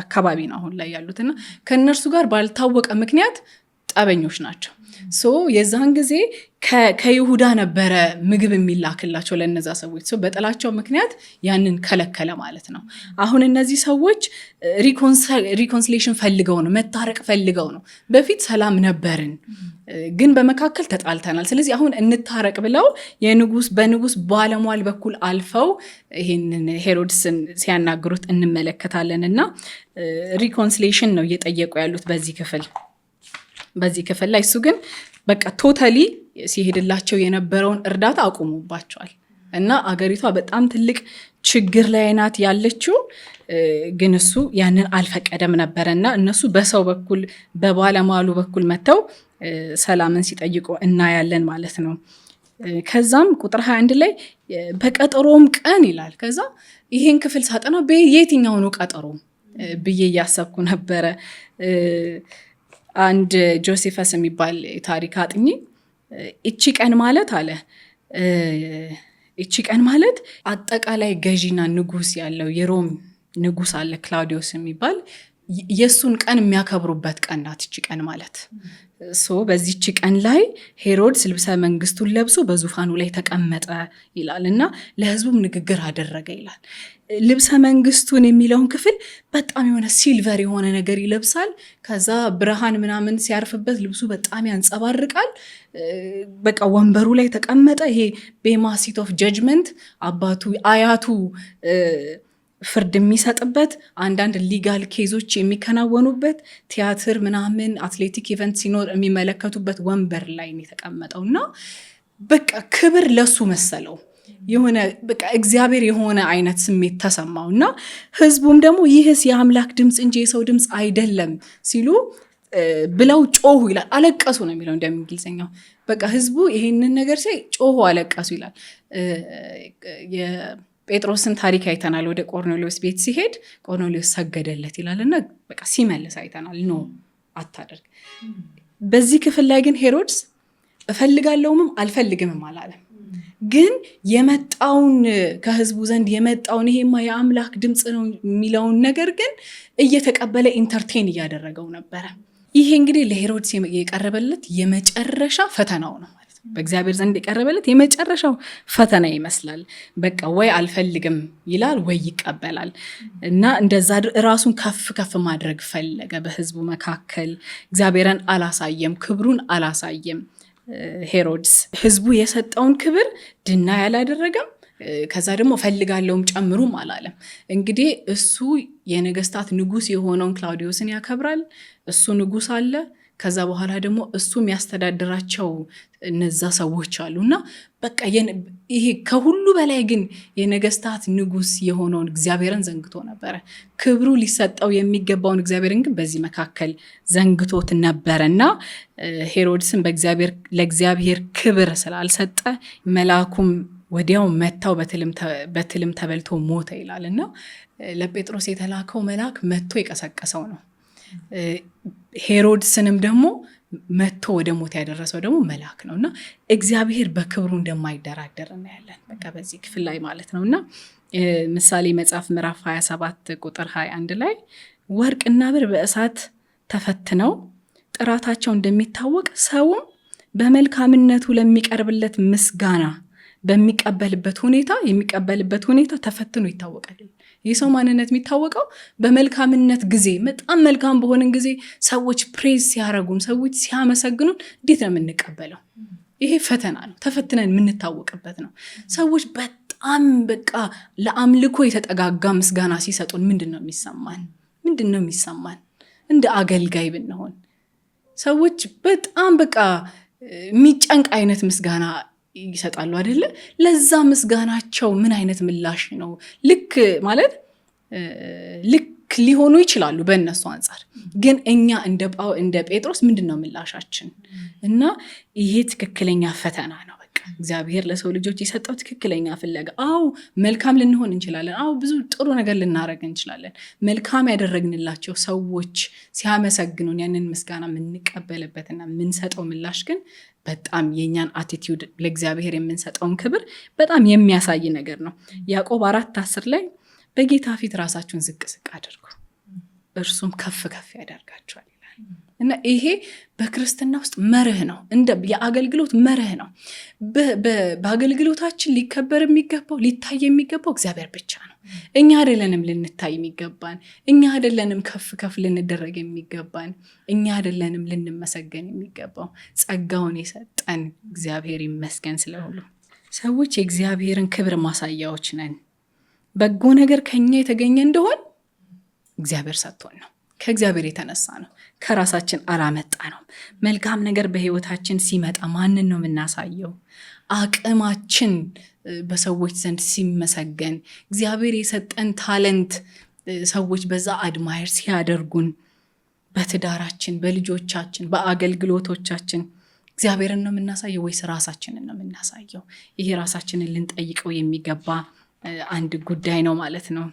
አካባቢ ነው አሁን ላይ ያሉትና ከነርሱ ጋር ባልታወቀ ምክንያት ጠበኞች ናቸው። የዛን ጊዜ ከይሁዳ ነበረ ምግብ የሚላክላቸው ለነዛ ሰዎች። በጥላቸው ምክንያት ያንን ከለከለ ማለት ነው። አሁን እነዚህ ሰዎች ሪኮንሲሌሽን ፈልገው ነው፣ መታረቅ ፈልገው ነው። በፊት ሰላም ነበርን ግን በመካከል ተጣልተናል፣ ስለዚህ አሁን እንታረቅ ብለው በንጉስ ባለሟል በኩል አልፈው ይሄንን ሄሮድስን ሲያናግሩት እንመለከታለን። እና ሪኮንሲሌሽን ነው እየጠየቁ ያሉት በዚህ ክፍል ላይ። እሱ ግን በቃ ቶታሊ ሲሄድላቸው የነበረውን እርዳታ አቁሙባቸዋል። እና አገሪቷ በጣም ትልቅ ችግር ላይ ናት ያለችው። ግን እሱ ያንን አልፈቀደም ነበረ። እና እነሱ በሰው በኩል በባለሟሉ በኩል መጥተው ሰላምን ሲጠይቁ እናያለን ማለት ነው። ከዛም ቁጥር 21 ላይ በቀጠሮም ቀን ይላል። ከዛ ይሄን ክፍል ሳጠና የትኛው ነው ቀጠሮ ብዬ እያሰብኩ ነበረ። አንድ ጆሴፈስ የሚባል ታሪክ አጥኚ እቺ ቀን ማለት አለ እቺ ቀን ማለት አጠቃላይ ገዢና ንጉስ ያለው የሮም ንጉስ አለ ክላውዲዮስ የሚባል የሱን ቀን የሚያከብሩበት ቀን ናት እቺ ቀን ማለት። በዚህች ቀን ላይ ሄሮድስ ልብሰ መንግስቱን ለብሶ በዙፋኑ ላይ ተቀመጠ ይላል። እና ለህዝቡም ንግግር አደረገ ይላል። ልብሰ መንግስቱን የሚለውን ክፍል በጣም የሆነ ሲልቨር የሆነ ነገር ይለብሳል። ከዛ ብርሃን ምናምን ሲያርፍበት ልብሱ በጣም ያንጸባርቃል። በቃ ወንበሩ ላይ ተቀመጠ። ይሄ ቤማ ሲት ኦፍ ጀጅመንት አያቱ ፍርድ የሚሰጥበት፣ አንዳንድ ሊጋል ኬዞች የሚከናወኑበት፣ ቲያትር ምናምን አትሌቲክ ኢቨንት ሲኖር የሚመለከቱበት ወንበር ላይ የተቀመጠው እና በቃ ክብር ለሱ መሰለው። የሆነ በቃ እግዚአብሔር የሆነ አይነት ስሜት ተሰማው። እና ህዝቡም ደግሞ ይህስ የአምላክ ድምፅ እንጂ የሰው ድምፅ አይደለም ሲሉ ብለው ጮሁ ይላል። አለቀሱ ነው የሚለው እንደሚንግሊዘኛው። በቃ ህዝቡ ይሄንን ነገር ሲያይ ጮሁ፣ አለቀሱ ይላል። ጴጥሮስን ታሪክ አይተናል። ወደ ቆርኔሌዎስ ቤት ሲሄድ ቆርኔሌዎስ ሰገደለት ይላል። እና በቃ ሲመልስ አይተናል። ኖ አታደርግ። በዚህ ክፍል ላይ ግን ሄሮድስ እፈልጋለሁም አልፈልግምም አላለም። ግን የመጣውን ከህዝቡ ዘንድ የመጣውን ይሄማ የአምላክ ድምፅ ነው የሚለውን ነገር ግን እየተቀበለ ኢንተርቴን እያደረገው ነበረ። ይሄ እንግዲህ ለሄሮድስ የቀረበለት የመጨረሻ ፈተናው ነው። በእግዚአብሔር ዘንድ የቀረበለት የመጨረሻው ፈተና ይመስላል። በቃ ወይ አልፈልግም ይላል ወይ ይቀበላል። እና እንደዛ ራሱን ከፍ ማድረግ ፈለገ በህዝቡ መካከል። እግዚአብሔርን አላሳየም፣ ክብሩን አላሳየም። ሄሮድስ ህዝቡ የሰጠውን ክብር ድና ያላደረገም። ከዛ ደግሞ ፈልጋለሁም ጨምሩም አላለም። እንግዲህ እሱ የነገስታት ንጉስ የሆነውን ክላውዲዮስን ያከብራል። እሱ ንጉስ አለ። ከዛ በኋላ ደግሞ እሱ የሚያስተዳድራቸው እነዛ ሰዎች አሉና በቃ ይሄ ከሁሉ በላይ ግን የነገስታት ንጉስ የሆነውን እግዚአብሔርን ዘንግቶ ነበረ። ክብሩ ሊሰጠው የሚገባውን እግዚአብሔርን ግን በዚህ መካከል ዘንግቶት ነበረና ሄሮድስን ለእግዚአብሔር ክብር ስላልሰጠ መልአኩም ወዲያው መታው በትልም ተበልቶ ሞተ ይላልና ለጴጥሮስ የተላከው መልአክ መጥቶ የቀሰቀሰው ነው። ሄሮድስንም ደግሞ መጥቶ ወደ ሞት ያደረሰው ደግሞ መልአክ ነውና እግዚአብሔር በክብሩ እንደማይደራደር እናያለን በቃ በዚህ ክፍል ላይ ማለት ነውና ምሳሌ መጽሐፍ ምዕራፍ 27 ቁጥር 21 ላይ ወርቅና ብር በእሳት ተፈትነው ጥራታቸው እንደሚታወቅ ሰውም በመልካምነቱ ለሚቀርብለት ምስጋና የሚቀበልበት ሁኔታ ተፈትኖ ይታወቃል። የሰው ማንነት የሚታወቀው በመልካምነት ጊዜ፣ በጣም መልካም በሆነን ጊዜ ሰዎች ፕሬዝ ሲያረጉን፣ ሰዎች ሲያመሰግኑን እንዴት ነው የምንቀበለው? ይሄ ፈተና ነው፣ ተፈትነን የምንታወቅበት ነው። ሰዎች በጣም በቃ ለአምልኮ የተጠጋጋ ምስጋና ሲሰጡን ምንድን ነው የሚሰማን? እንደ አገልጋይ ብንሆን ሰዎች በጣም በቃ የሚጨንቅ አይነት ምስጋና ይሰጣሉ አይደለ? ለዛ ምስጋናቸው ምን አይነት ምላሽ ነው? ልክ ሊሆኑ ይችላሉ በእነሱ አንጻር፣ ግን እኛ እንደ ጴጥሮስ ምንድነው ምላሻችን? እና ይሄ ትክክለኛ ፈተና ነው። በቃ እግዚአብሔር ለሰው ልጆች የሰጠው ትክክለኛ ፍለጋ። መልካም ልንሆን እንችላለን። ብዙ ጥሩ ነገር ልናረግ እንችላለን። መልካም ያደረግንላቸው ሰዎች ሲያመሰግኑን ያንን ምስጋና የምንቀበልበትና የምንሰጠው ምላሽ ግን በጣም የኛን አቲቲዩድ ለእግዚአብሔር የምንሰጠውን ክብር በጣም የሚያሳይ ነገር ነው። ያዕቆብ 4:10 ላይ በጌታ ፊት ራሳችሁን ዝቅ ዝቅ አድርጉ እርሱም ከፍ ከፍ ያደርጋችኋል ይላል። እና ይሄ በክርስትና ውስጥ መርህ ነው፣ እንደ የአገልግሎት መርህ ነው። በአገልግሎታችን ሊከበር የሚገባው ሊታይ የሚገባው እግዚአብሔር ብቻ ነው። እኛ አይደለንም ልንታይ የሚገባን፣ እኛ አይደለንም ከፍ ከፍ ልንደረግ የሚገባን፣ እኛ አይደለንም ልንመሰገን የሚገባው። ጸጋውን የሰጠን እግዚአብሔር ይመስገን ስለሁሉ። ሰዎች የእግዚአብሔርን ክብር ማሳያዎች ነን። በጎ ነገር ከኛ የተገኘ እንደሆን እግዚአብሔር ሰጥቶን ነው። ከእግዚአብሔር የተነሳ ነው፣ ከራሳችን አላመጣ ነው። መልካም ነገር በህይወታችን ሲመጣ ማንን ነው የምናሳየው? አቅማችን በሰዎች ዘንድ ሲመሰገን፣ እግዚአብሔር የሰጠን ታለንት ሰዎች በዛ አድማየር ሲያደርጉን፣ በትዳራችን፣ በልጆቻችን፣ በአገልግሎቶቻችን እግዚአብሔርን ነው የምናሳየው ወይስ ራሳችንን ነው የምናሳየው? ይሄ ራሳችንን ልንጠይቀው የሚገባ አንድ ጉዳይ ነው ማለት ነው።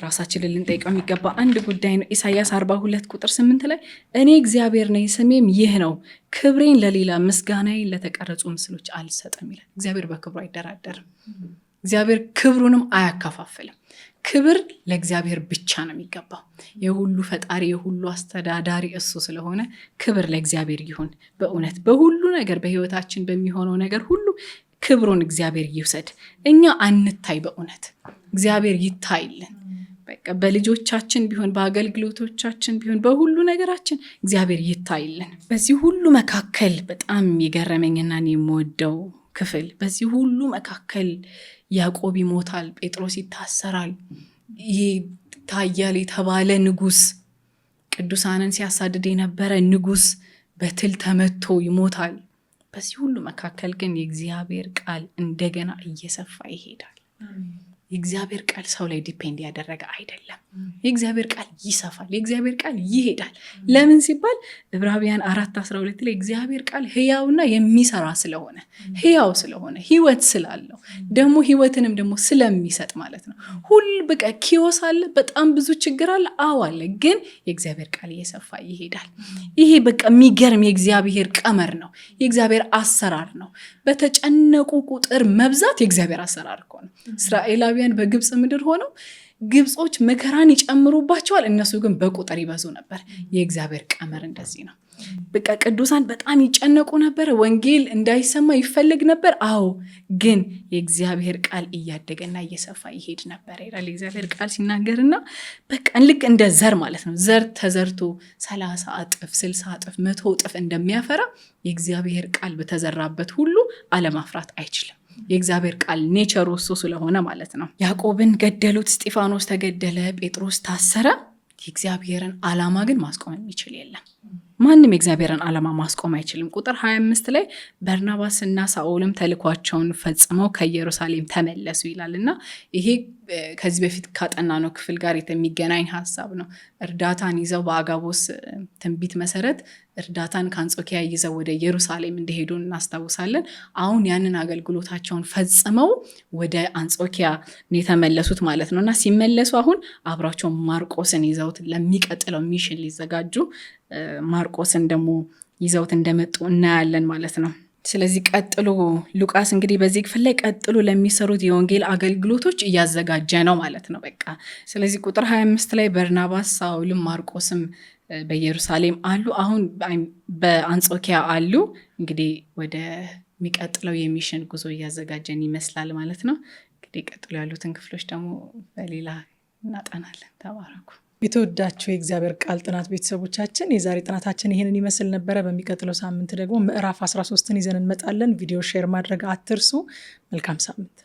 ራሳችንን ልንጠይቀው የሚገባ አንድ ጉዳይ ነው። ኢሳይያስ 42 ቁጥር 8 ላይ እኔ እግዚአብሔር ነኝ፣ ስሜም ይህ ነው፣ ክብሬን ለሌላ ምስጋናዬን ለተቀረጹ ምስሎች አልሰጥም ይላል። እግዚአብሔር በክብሩ አይደራደርም። እግዚአብሔር ክብሩንም አያከፋፍልም። ክብር ለእግዚአብሔር ብቻ ነው የሚገባው። የሁሉ ፈጣሪ የሁሉ አስተዳዳሪ እሱ ስለሆነ ክብር ለእግዚአብሔር ይሁን። በእውነት በሁሉ ነገር በህይወታችን በሚሆነው ነገር ሁሉ ክብሩን እግዚአብሔር ይውሰድ። እኛ አንታይ፣ በእውነት እግዚአብሔር ይታይልን። በቃ በልጆቻችን ቢሆን በአገልግሎቶቻችን ቢሆን በሁሉ ነገራችን እግዚአብሔር ይታይልን። በዚህ ሁሉ መካከል በጣም የገረመኝና የምወደው ክፍል፣ በዚህ ሁሉ መካከል ያዕቆብ ይሞታል፣ ጴጥሮስ ይታሰራል፣ ይታያል የተባለ ንጉስ፣ ቅዱሳንን ሲያሳድድ የነበረ ንጉስ በትል ተመቶ ይሞታል። በዚህ ሁሉ መካከል ግን የእግዚአብሔር ቃል እንደገና እየሰፋ ይሄዳል። የእግዚአብሔር ቃል ሰው ላይ ዲፔንድ ያደረገ አይደለም። የእግዚአብሔር ቃል ይሰፋል፣ የእግዚአብሔር ቃል ይሄዳል። ለምን ሲባል ዕብራውያን 4:12 ላይ እግዚአብሔር ቃል ሕያውና የሚሰራ ስለሆነ፣ ሕያው ስለሆነ ሕይወት ስላለው ደግሞ ሕይወትንም ደግሞ ስለሚሰጥ ማለት ነው። በቃ ኪዮስ አለ፣ በጣም ብዙ ችግር አለ፣ አለ፣ ግን የእግዚአብሔር ቃል እየሰፋ ይሄዳል። ይሄ በቃ የሚገርም የእግዚአብሔር ቀመር ነው፣ የእግዚአብሔር አሰራር ነው። በተጨነቁ ቁጥር መብዛት የእግዚአብሔር አሰራር እኮ ነው። እስራኤላውያን በግብፅ ምድር ሆነው ግብጾች መከራን ይጨምሩባቸዋል፣ እነሱ ግን በቁጥር ይበዙ ነበር። የእግዚአብሔር ቀመር እንደዚህ ነው። በቃ ቅዱሳን በጣም ይጨነቁ ነበር፣ ወንጌል እንዳይሰማ ይፈልግ ነበር። ግን የእግዚአብሔር ቃል እያደገና እየሰፋ ይሄድ ነበር ይላል የእግዚአብሔር ቃል ሲናገርና በቃ ልክ እንደ ዘር ማለት ነው። ዘር ተዘርቶ 30 እጥፍ 60 እጥፍ 100 እጥፍ እንደሚያፈራ የእግዚአብሔር ቃል በተዘራበት ሁሉ አለማፍራት አይችልም። የእግዚአብሔር ቃል ኔቸሩ እሱ ስለሆነ ማለት ነው። ያዕቆብን ገደሉት፣ እስጢፋኖስ ተገደለ፣ ጴጥሮስ ታሰረ። የእግዚአብሔርን ዓላማ ግን ማስቆም የሚችል የለም። ማንም የእግዚአብሔርን ዓላማ ማስቆም አይችልም። ቁጥር 25 ላይ በርናባስና ሳኦልም ተልኳቸውን ፈጽመው ከኢየሩሳሌም ተመለሱ ይላል እና ይሄ ከዚህ በፊት ካጠናነው ክፍል ጋር የሚገናኝ ሀሳብ ነው። እርዳታን ይዘው በአጋቦስ ትንቢት መሰረት እርዳታን ከአንጾኪያ ይዘው ወደ ኢየሩሳሌም እንደሄዱ እናስታውሳለን። አሁን ያንን አገልግሎታቸውን ፈጽመው ወደ አንጾኪያ የተመለሱት ማለት ነው እና ሲመለሱ አሁን አብራቸው ማርቆስን ይዘውት ለሚቀጥለው ሚሽን ሊዘጋጁ ማርቆስን ደግሞ ይዘውት እንደመጡ እናያለን ማለት ነው። ስለዚህ ቀጥሎ ሉቃስ እንግዲህ በዚህ ክፍል ላይ ቀጥሎ ለሚሰሩት የወንጌል አገልግሎቶች እያዘጋጀ ነው ማለት ነው። በቃ ስለዚህ ቁጥር 25 ላይ በርናባስ ሳውልም ማርቆስም በኢየሩሳሌም አሉ፣ አሁን በአንጾኪያ አሉ። እንግዲህ ወደ የሚቀጥለው የሚሽን ጉዞ እያዘጋጀን ይመስላል ማለት ነው። እንግዲህ ቀጥሎ ያሉትን ክፍሎች ደግሞ በሌላ እናጠናለን። ተባረኩ። የተወዳችሁ የእግዚአብሔር ቃል ጥናት ቤተሰቦቻችን የዛሬ ጥናታችን ይህንን ይመስል ነበረ። በሚቀጥለው ሳምንት ደግሞ ምዕራፍ 13ን ይዘን እንመጣለን። ቪዲዮ ሼር ማድረግ አትርሱ። መልካም ሳምንት።